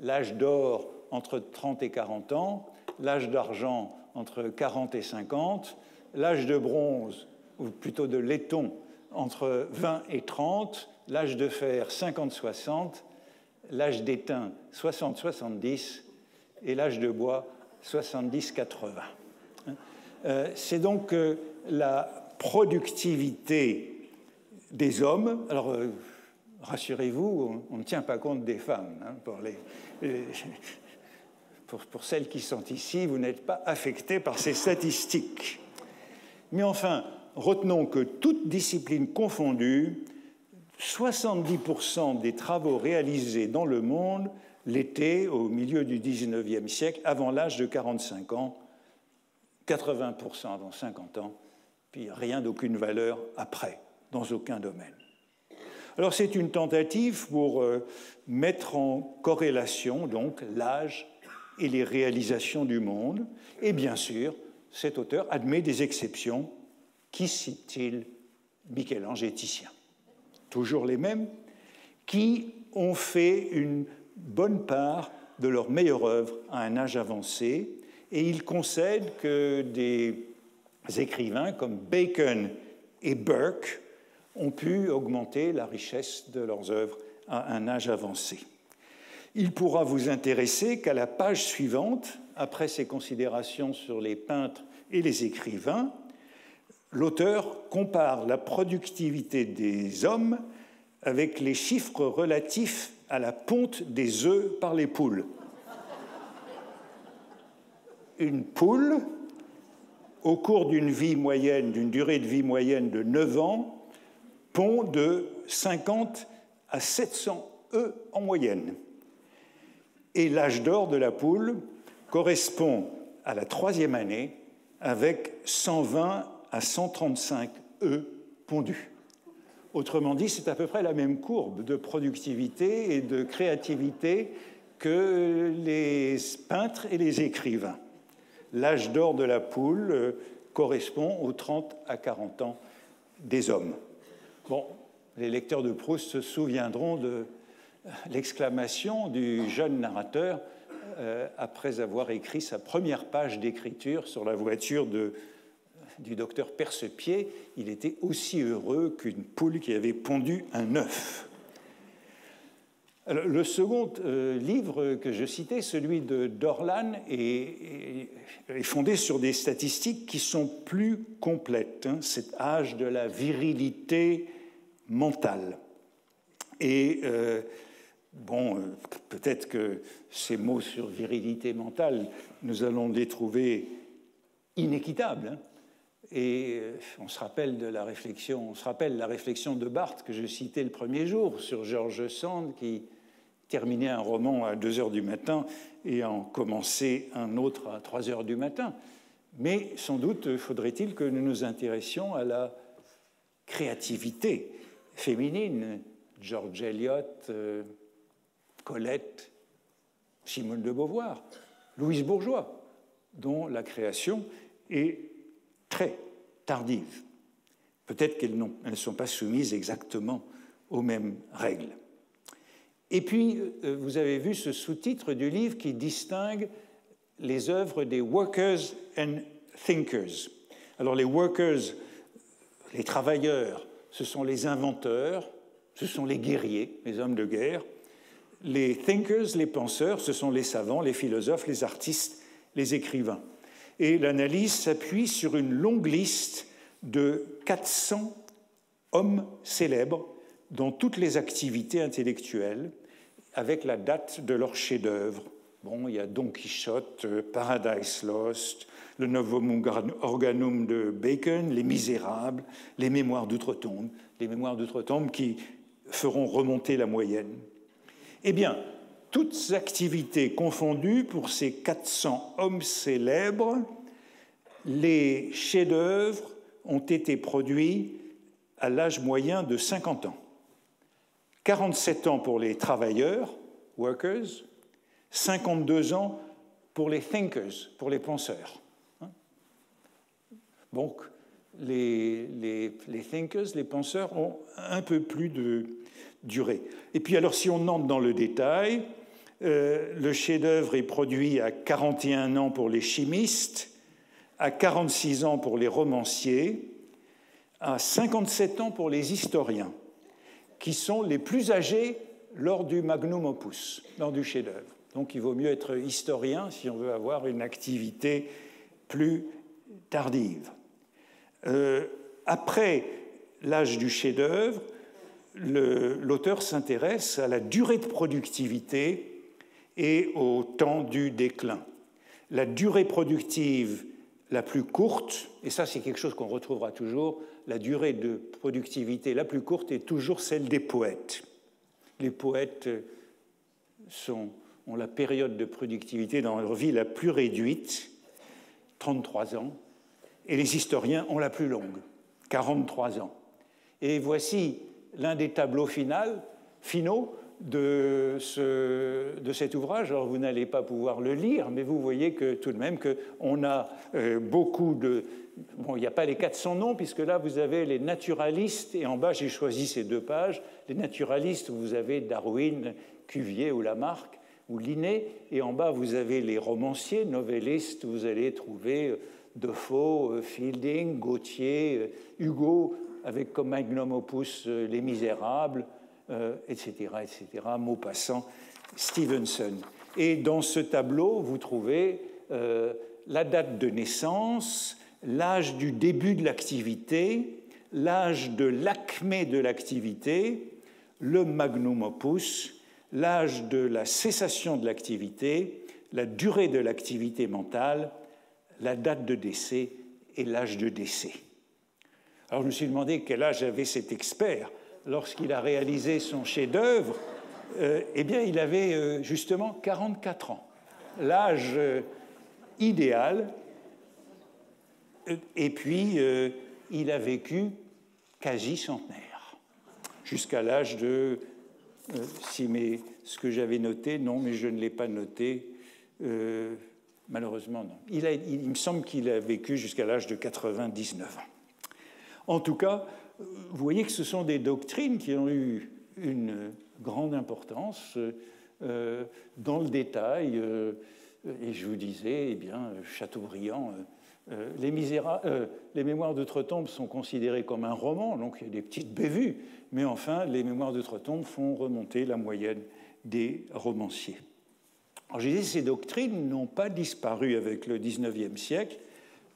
S1: l'âge d'or entre 30 et 40 ans, l'âge d'argent entre 40 et 50, l'âge de bronze, ou plutôt de laiton, entre 20 et 30, l'âge de fer 50-60, l'âge d'étain 60-70 et l'âge de bois 70-80. C'est donc la productivité des hommes. Alors, rassurez-vous, on ne tient pas compte des femmes. Pour celles qui sont ici, vous n'êtes pas affectés par ces statistiques. Mais enfin, retenons que toutes disciplines confondues, 70% des travaux réalisés dans le monde l'étaient au milieu du XIXe siècle, avant l'âge de 45 ans, 80% avant 50 ans, puis rien d'aucune valeur après, dans aucun domaine. Alors c'est une tentative pour mettre en corrélation donc l'âge et les réalisations du monde, et bien sûr, cet auteur admet des exceptions. Qui cite-t-il? Michel-Ange et Titien. Toujours les mêmes, qui ont fait une bonne part de leur meilleure œuvre à un âge avancé, et il concède que des écrivains comme Bacon et Burke ont pu augmenter la richesse de leurs œuvres à un âge avancé. Il pourra vous intéresser qu'à la page suivante, après ces considérations sur les peintres et les écrivains, l'auteur compare la productivité des hommes avec les chiffres relatifs à la ponte des œufs par les poules. Une poule, au cours d'une durée de vie moyenne de 9 ans, pond de 50 à 700 œufs en moyenne. Et l'âge d'or de la poule correspond à la 3e année avec 120 à 135 œufs pondus. Autrement dit, c'est à peu près la même courbe de productivité et de créativité que les peintres et les écrivains. L'âge d'or de la poule correspond aux 30 à 40 ans des hommes. Bon, les lecteurs de Proust se souviendront de l'exclamation du jeune narrateur après avoir écrit sa première page d'écriture sur la voiture du docteur Percepied. Il était aussi heureux qu'une poule qui avait pondu un œuf. Alors, le second livre que je citais, celui de Dorlan, est fondé sur des statistiques qui sont plus complètes, cet âge de la virilité mentale. Et peut-être que ces mots sur virilité mentale, nous allons les trouver inéquitables. Et on se rappelle la réflexion de Barthes que je citais le premier jour sur George Sand, qui terminait un roman à 2 heures du matin et en commençait un autre à 3 heures du matin. Mais sans doute faudrait-il que nous nous intéressions à la créativité. féminines, George Eliot, Colette, Simone de Beauvoir, Louise Bourgeois, dont la création est très tardive. Peut-être qu'elles ne sont pas soumises exactement aux mêmes règles. Et puis, vous avez vu ce sous-titre du livre qui distingue les œuvres des workers and thinkers. Alors, les workers, les travailleurs, ce sont les inventeurs, ce sont les guerriers, les hommes de guerre. Les thinkers, les penseurs, ce sont les savants, les philosophes, les artistes, les écrivains. Et l'analyse s'appuie sur une longue liste de 400 hommes célèbres dans toutes les activités intellectuelles, avec la date de leur chef-d'œuvre. Bon, il y a Don Quichotte, Paradise Lost, le Novum Organum de Bacon, Les Misérables, les Mémoires d'Outre-Tombe, les Mémoires d'Outre-Tombe qui feront remonter la moyenne. Eh bien, toutes activités confondues pour ces 400 hommes célèbres, les chefs-d'œuvre ont été produits à l'âge moyen de 50 ans. 47 ans pour les travailleurs, workers, 52 ans pour les thinkers, pour les penseurs. Donc, les thinkers, les penseurs, ont un peu plus de durée. Et puis, alors, si on entre dans le détail, le chef-d'œuvre est produit à 41 ans pour les chimistes, à 46 ans pour les romanciers, à 57 ans pour les historiens, qui sont les plus âgés lors du magnum opus, lors du chef-d'œuvre. Donc il vaut mieux être historien si on veut avoir une activité plus tardive. Après l'âge du chef-d'œuvre, l'auteur s'intéresse à la durée de productivité et au temps du déclin. La durée productive la plus courte, et ça c'est quelque chose qu'on retrouvera toujours, la durée de productivité la plus courte est toujours celle des poètes. Les poètes ont la période de productivité dans leur vie la plus réduite, 33 ans, et les historiens ont la plus longue, 43 ans. Et voici l'un des tableaux finaux de cet ouvrage. Alors vous n'allez pas pouvoir le lire, mais vous voyez que tout de même qu'on a beaucoup de... Bon, il n'y a pas les 400 noms, puisque là vous avez les naturalistes, et en bas j'ai choisi ces deux pages. Les naturalistes, vous avez Darwin, Cuvier ou Lamarck, ou Linné, et en bas vous avez les romanciers, novellistes, vous allez trouver Defoe, Fielding, Gautier, Hugo, avec comme magnum opus Les Misérables, etc., etc., Maupassant, Stevenson. Et dans ce tableau, vous trouvez la date de naissance, l'âge du début de l'activité, l'âge de l'acmé de l'activité, le magnum opus, l'âge de la cessation de l'activité, la durée de l'activité mentale, la date de décès et l'âge de décès. Alors je me suis demandé quel âge avait cet expert lorsqu'il a réalisé son chef-d'œuvre. Eh bien, il avait justement 44 ans, l'âge idéal. Et puis, il a vécu quasi centenaire, jusqu'à l'âge de... ce que j'avais noté, non, mais je ne l'ai pas noté. Malheureusement, non. Il me semble qu'il a vécu jusqu'à l'âge de 99 ans. En tout cas, vous voyez que ce sont des doctrines qui ont eu une grande importance dans le détail. Et je vous disais, eh bien, Chateaubriand, les Mémoires d'Outre-Tombe sont considérées comme un roman, donc il y a des petites bévues, mais enfin, les Mémoires d'Outre-Tombe font remonter la moyenne des romanciers. Alors, je disais, ces doctrines n'ont pas disparu avec le XIXe siècle.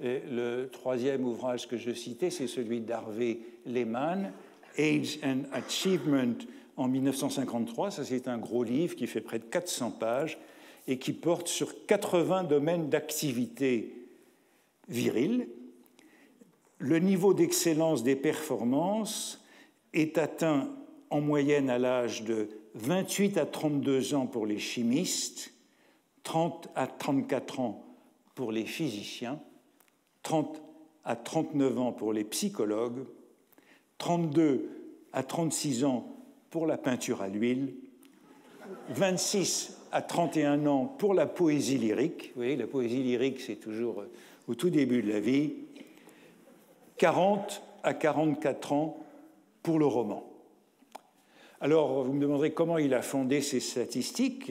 S1: Et le troisième ouvrage que je citais, c'est celui d'Harvey Lehman, Age and Achievement, en 1953. Ça, c'est un gros livre qui fait près de 400 pages et qui porte sur 80 domaines d'activité virile. Le niveau d'excellence des performances est atteint en moyenne à l'âge de 28 à 32 ans pour les chimistes, 30 à 34 ans pour les physiciens, 30 à 39 ans pour les psychologues, 32 à 36 ans pour la peinture à l'huile, 26 à 31 ans pour la poésie lyrique. Vous voyez, la poésie lyrique, c'est toujours au tout début de la vie. 40 à 44 ans pour le roman. Alors, vous me demanderez comment il a fondé ces statistiques.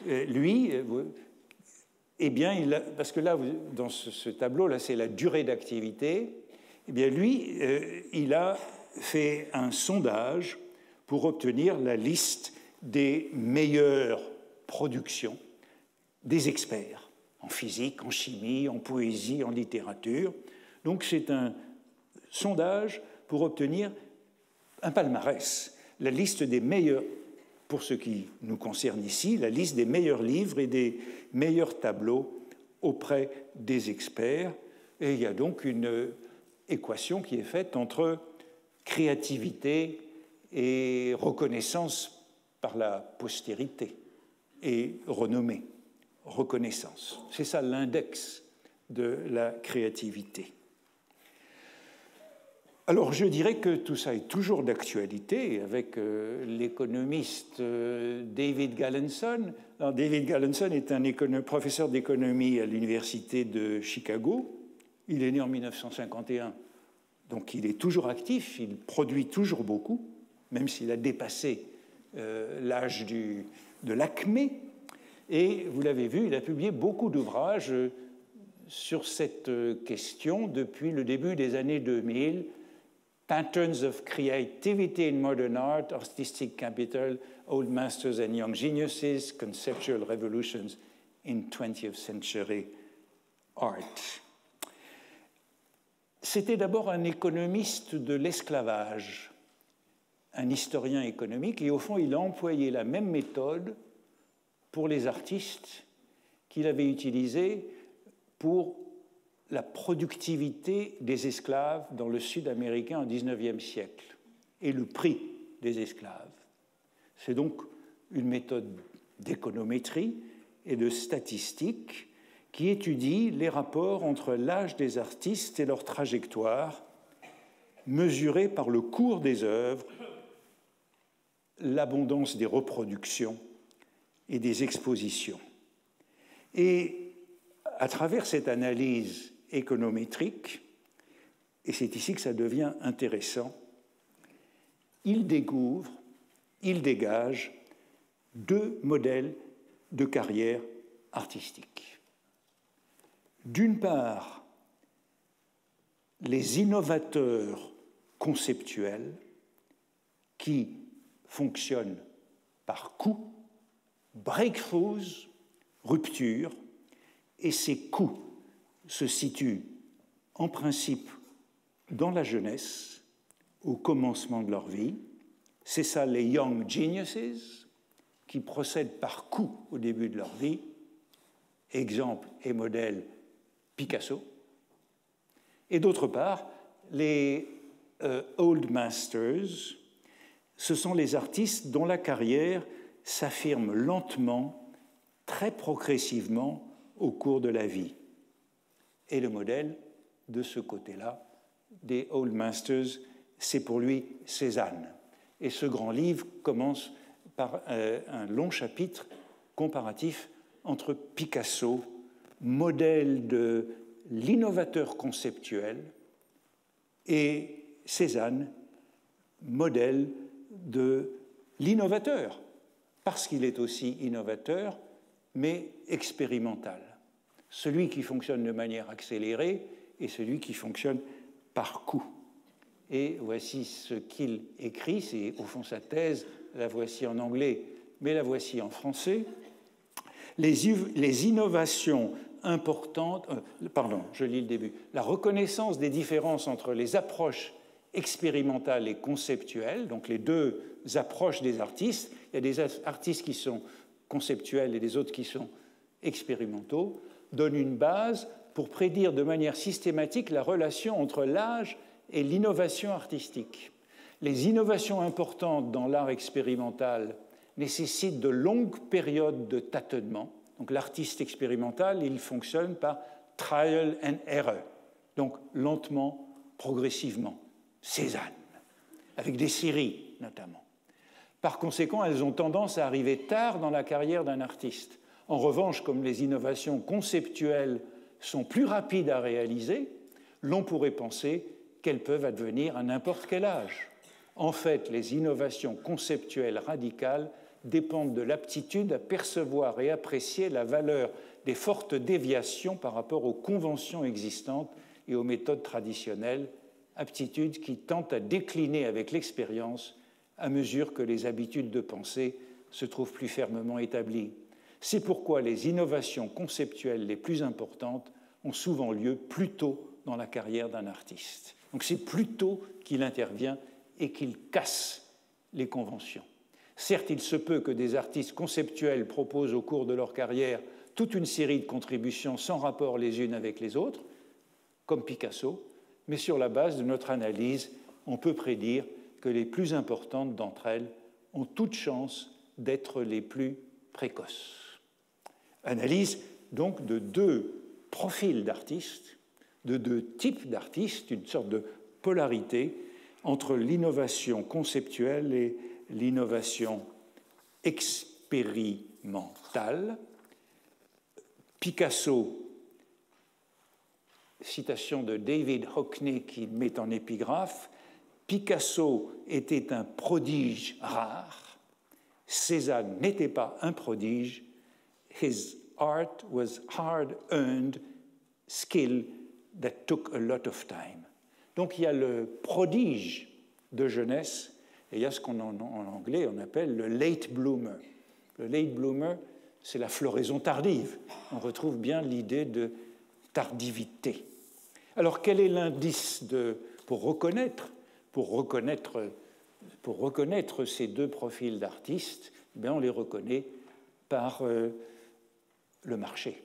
S1: Lui, eh bien, parce que là, dans ce tableau-là, c'est la durée d'activité. Eh bien, lui, il a fait un sondage pour obtenir la liste des meilleures productions des experts en physique, en chimie, en poésie, en littérature. Donc, c'est un sondage pour obtenir un palmarès, la liste des meilleurs, pour ce qui nous concerne ici, la liste des meilleurs livres et des meilleurs tableaux auprès des experts. Et il y a donc une équation qui est faite entre créativité et reconnaissance par la postérité et renommée, reconnaissance. C'est ça l'index de la créativité. Alors je dirais que tout ça est toujours d'actualité avec l'économiste David Galenson. Alors, David Galenson est un professeur d'économie à l'université de Chicago. Il est né en 1951, donc il est toujours actif, il produit toujours beaucoup, même s'il a dépassé l'âge de l'acmé. Et vous l'avez vu, il a publié beaucoup d'ouvrages sur cette question depuis le début des années 2000. Patterns of Creativity in Modern Art, Artistic Capital, Old Masters and Young Geniuses, Conceptual Revolutions in 20th Century Art. C'était d'abord un économiste de l'esclavage, un historien économique, et au fond, il a employé la même méthode pour les artistes qu'il avait utilisée pour la productivité des esclaves dans le sud américain au XIXe siècle et le prix des esclaves. C'est donc une méthode d'économétrie et de statistique qui étudie les rapports entre l'âge des artistes et leur trajectoire, mesurés par le cours des œuvres, l'abondance des reproductions et des expositions. Et à travers cette analyse économétrique, et c'est ici que ça devient intéressant, il découvre, il dégage deux modèles de carrière artistique. D'une part, les innovateurs conceptuels qui fonctionnent par coups, breakthroughs, ruptures, et ces coups se situent en principe dans la jeunesse, au commencement de leur vie. C'est ça les young geniuses qui procèdent par coups au début de leur vie. Exemple et modèle Picasso. Et d'autre part, les old masters, ce sont les artistes dont la carrière s'affirme lentement, très progressivement au cours de la vie. Et le modèle de ce côté-là des Old Masters, c'est pour lui Cézanne. Et ce grand livre commence par un long chapitre comparatif entre Picasso, modèle de l'innovateur conceptuel, et Cézanne, modèle de l'innovateur, parce qu'il est aussi innovateur, mais expérimental. Celui qui fonctionne de manière accélérée et celui qui fonctionne par coup. Et voici ce qu'il écrit, c'est au fond sa thèse, la voici en anglais, mais la voici en français. Les innovations importantes, je lis le début. La reconnaissance des différences entre les approches expérimentales et conceptuelles, donc les deux approches des artistes. Il y a des artistes qui sont conceptuels et des autres qui sont expérimentaux, donne une base pour prédire de manière systématique la relation entre l'âge et l'innovation artistique. Les innovations importantes dans l'art expérimental nécessitent de longues périodes de tâtonnement. Donc l'artiste expérimental, il fonctionne par trial and error, donc lentement, progressivement. Cézanne. avec des séries notamment. Par conséquent, elles ont tendance à arriver tard dans la carrière d'un artiste. En revanche, comme les innovations conceptuelles sont plus rapides à réaliser, l'on pourrait penser qu'elles peuvent advenir à n'importe quel âge. En fait, les innovations conceptuelles radicales dépendent de l'aptitude à percevoir et apprécier la valeur des fortes déviations par rapport aux conventions existantes et aux méthodes traditionnelles, aptitude qui tend à décliner avec l'expérience à mesure que les habitudes de pensée se trouvent plus fermement établies. C'est pourquoi les innovations conceptuelles les plus importantes ont souvent lieu plus tôt dans la carrière d'un artiste. Donc c'est plus tôt qu'il intervient et qu'il casse les conventions. Certes, il se peut que des artistes conceptuels proposent au cours de leur carrière toute une série de contributions sans rapport les unes avec les autres, comme Picasso, mais sur la base de notre analyse, on peut prédire que les plus importantes d'entre elles ont toute chance d'être les plus précoces. Analyse donc de deux profils d'artistes, de deux types d'artistes, une sorte de polarité entre l'innovation conceptuelle et l'innovation expérimentale. Picasso, citation de David Hockney qui met en épigraphe, Picasso était un prodige rare, Cézanne n'était pas un prodige, his art was hard-earned skill that took a lot of time. Donc il y a le prodige de jeunesse et il y a ce qu'en anglais on appelle le late bloomer. Le late bloomer, c'est la floraison tardive. On retrouve bien l'idée de tardivité. Alors quel est l'indice pour reconnaître ces deux profils d'artistes? On les reconnaît par le marché,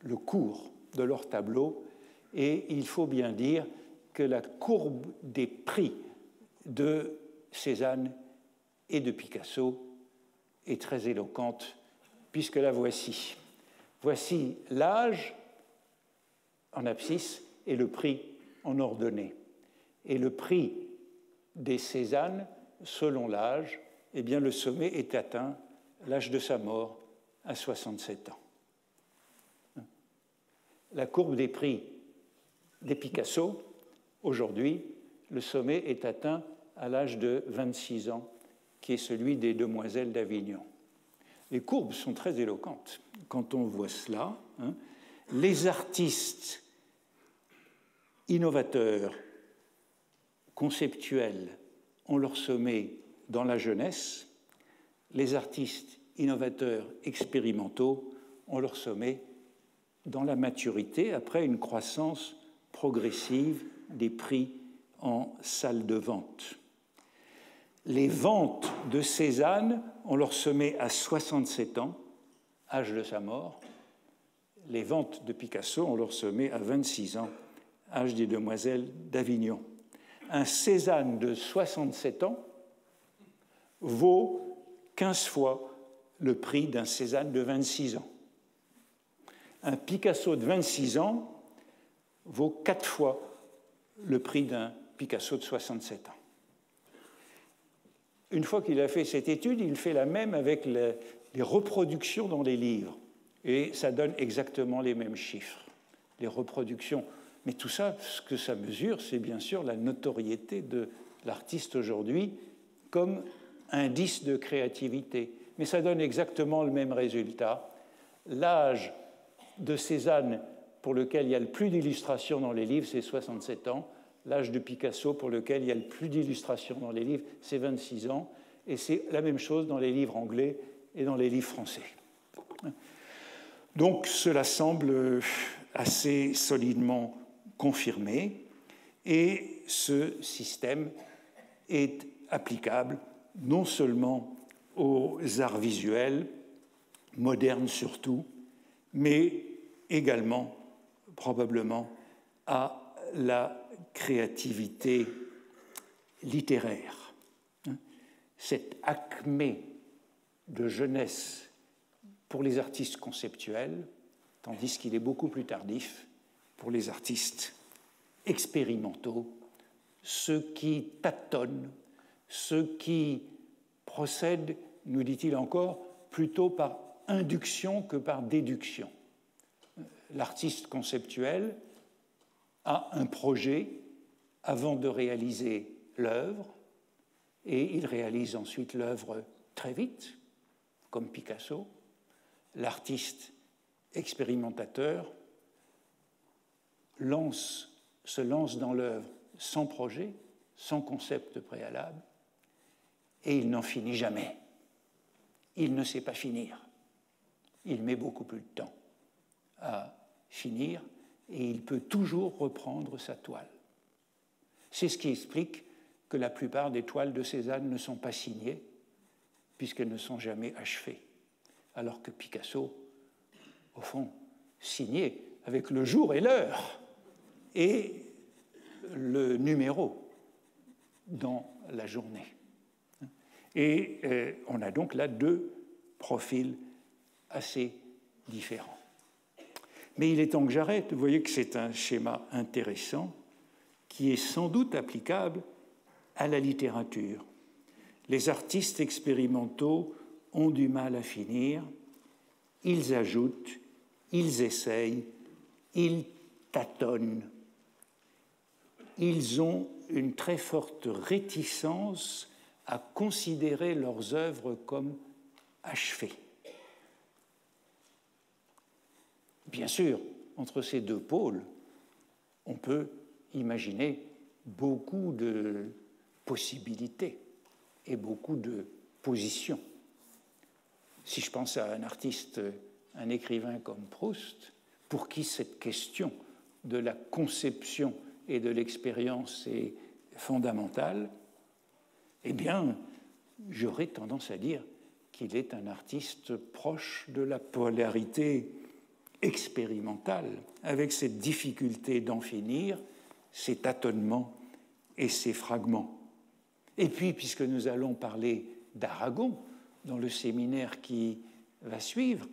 S1: le cours de leurs tableaux, et il faut bien dire que la courbe des prix de Cézanne et de Picasso est très éloquente, puisque la voici. Voici l'âge en abscisse et le prix en ordonnée. Et le prix des Cézanne, selon l'âge, eh bien le sommet est atteint, l'âge de sa mort, à 67 ans. La courbe des prix des Picasso, aujourd'hui, le sommet est atteint à l'âge de 26 ans, qui est celui des Demoiselles d'Avignon. Les courbes sont très éloquentes quand on voit cela. Les artistes innovateurs, conceptuels, ont leur sommet dans la jeunesse. Les artistes innovateurs expérimentaux ont leur sommet dans la maturité, après une croissance progressive des prix en salle de vente. Les ventes de Cézanne ont leur sommet à 67 ans, âge de sa mort. Les ventes de Picasso ont leur sommet à 26 ans, âge des Demoiselles d'Avignon. Un Cézanne de 67 ans vaut 15 fois le prix d'un Cézanne de 26 ans. Un Picasso de 26 ans vaut 4 fois le prix d'un Picasso de 67 ans. Une fois qu'il a fait cette étude, il fait la même avec les reproductions dans les livres. Et ça donne exactement les mêmes chiffres, les reproductions. Mais tout ça, ce que ça mesure, c'est bien sûr la notoriété de l'artiste aujourd'hui comme indice de créativité. Mais ça donne exactement le même résultat. L'âge de Cézanne, pour lequel il y a le plus d'illustrations dans les livres, c'est 67 ans. L'âge de Picasso, pour lequel il y a le plus d'illustrations dans les livres, c'est 26 ans. Et c'est la même chose dans les livres anglais et dans les livres français. Donc cela semble assez solidement confirmé. Et ce système est applicable non seulement aux arts visuels, modernes surtout, mais également, probablement, à la créativité littéraire. Cette acmé de jeunesse pour les artistes conceptuels, tandis qu'il est beaucoup plus tardif pour les artistes expérimentaux, ceux qui tâtonnent, ceux qui procèdent, nous dit-il encore, plutôt par induction que par déduction. L'artiste conceptuel a un projet avant de réaliser l'œuvre, et il réalise ensuite l'œuvre très vite, comme Picasso. L'artiste expérimentateur se lance dans l'œuvre sans projet, sans concept préalable, et il n'en finit jamais. Il ne sait pas finir. Il met beaucoup plus de temps à finir, et il peut toujours reprendre sa toile. C'est ce qui explique que la plupart des toiles de Cézanne ne sont pas signées, puisqu'elles ne sont jamais achevées, alors que Picasso, au fond, signait avec le jour et l'heure et le numéro dans la journée. Et on a donc là deux profils assez différents. Mais il est temps que j'arrête. Vous voyez que c'est un schéma intéressant qui est sans doute applicable à la littérature. Les artistes expérimentaux ont du mal à finir, ils ajoutent, ils essayent, ils tâtonnent. Ils ont une très forte réticence à considérer leurs œuvres comme achevées. Bien sûr, entre ces deux pôles, on peut imaginer beaucoup de possibilités et beaucoup de positions. Si je pense à un artiste, un écrivain comme Proust, pour qui cette question de la conception et de l'expérience est fondamentale, eh bien, j'aurais tendance à dire qu'il est un artiste proche de la polarité expérimentale, avec cette difficulté d'en finir, ces tâtonnements et ces fragments. Et puis, puisque nous allons parler d'Aragon dans le séminaire qui va suivre,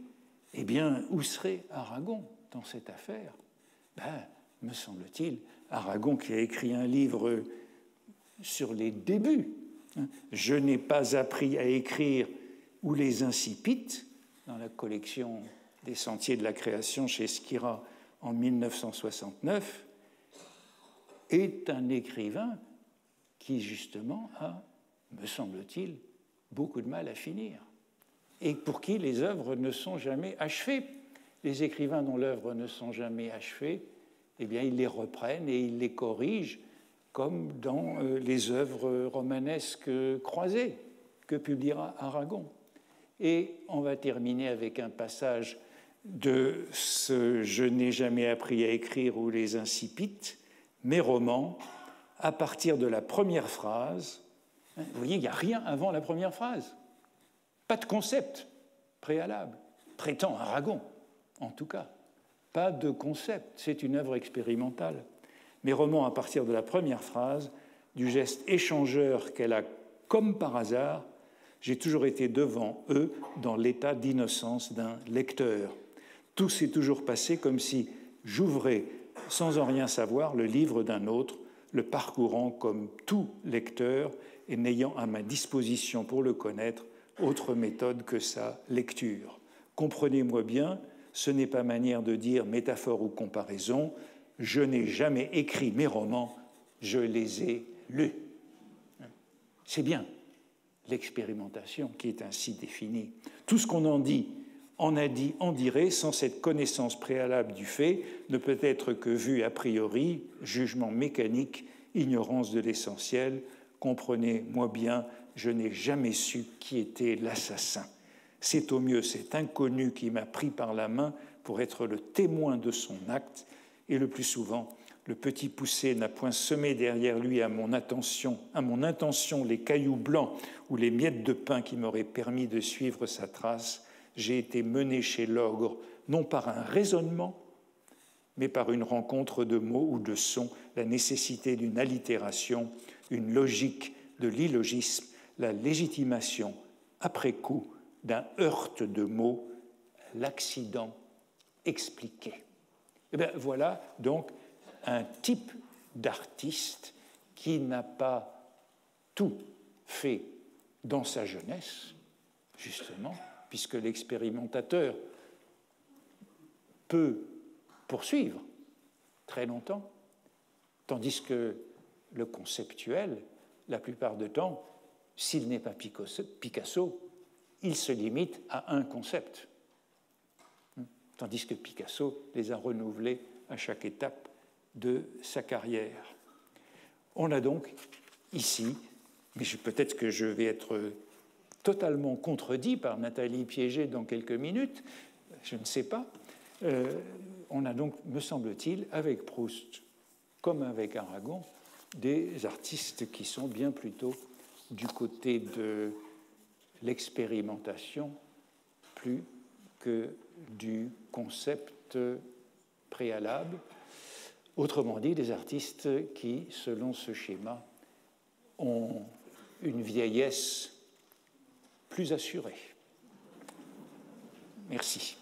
S1: eh bien, où serait Aragon dans cette affaire? Me semble-t-il, Aragon qui a écrit un livre sur les débuts, « Je n'ai pas appris à écrire » ou les Incipites, dans la collection des Sentiers de la création chez Skira en 1969, est un écrivain qui, justement, a, me semble-t-il, beaucoup de mal à finir, et pour qui les œuvres ne sont jamais achevées. Les écrivains dont l'œuvre ne sont jamais achevées, eh bien, ils les reprennent et ils les corrigent, comme dans les œuvres romanesques croisées que publiera Aragon. Et on va terminer avec un passage de ce « Je n'ai jamais appris à écrire » ou les Incipites, mes romans, à partir de la première phrase. Vous voyez, il n'y a rien avant la première phrase. Pas de concept préalable. Prétend Aragon, en tout cas. Pas de concept, c'est une œuvre expérimentale. Mes romans, à partir de la première phrase, du geste échangeur qu'elle a comme par hasard, j'ai toujours été devant eux dans l'état d'innocence d'un lecteur. Tout s'est toujours passé comme si j'ouvrais, sans en rien savoir, le livre d'un autre, le parcourant comme tout lecteur et n'ayant à ma disposition pour le connaître autre méthode que sa lecture. Comprenez-moi bien, ce n'est pas manière de dire métaphore ou comparaison, je n'ai jamais écrit mes romans, je les ai lus. C'est bien l'expérimentation qui est ainsi définie. Tout ce qu'on en dit, en dirait, sans cette connaissance préalable du fait, ne peut être que vu a priori, jugement mécanique, ignorance de l'essentiel. Comprenez-moi bien, je n'ai jamais su qui était l'assassin. C'est au mieux cet inconnu qui m'a pris par la main pour être le témoin de son acte, et le plus souvent, le petit poussé n'a point semé derrière lui à mon intention les cailloux blancs ou les miettes de pain qui m'auraient permis de suivre sa trace. J'ai été mené chez l'ogre, non par un raisonnement, mais par une rencontre de mots ou de sons, la nécessité d'une allitération, une logique de l'illogisme, la légitimation, après coup, d'un heurt de mots, l'accident expliqué. Et bien, voilà donc un type d'artiste qui n'a pas tout fait dans sa jeunesse, justement, puisque l'expérimentateur peut poursuivre très longtemps, tandis que le conceptuel, la plupart du temps, s'il n'est pas Picasso, il se limite à un concept, tandis que Picasso les a renouvelés à chaque étape de sa carrière. On a donc ici, mais peut-être que je vais être totalement contredit par Nathalie Piégé dans quelques minutes, je ne sais pas, on a donc, me semble-t-il, avec Proust comme avec Aragon, des artistes qui sont bien plutôt du côté de l'expérimentation plus que du concept préalable. Autrement dit, des artistes qui, selon ce schéma, ont une vieillesse plus assurée. Merci.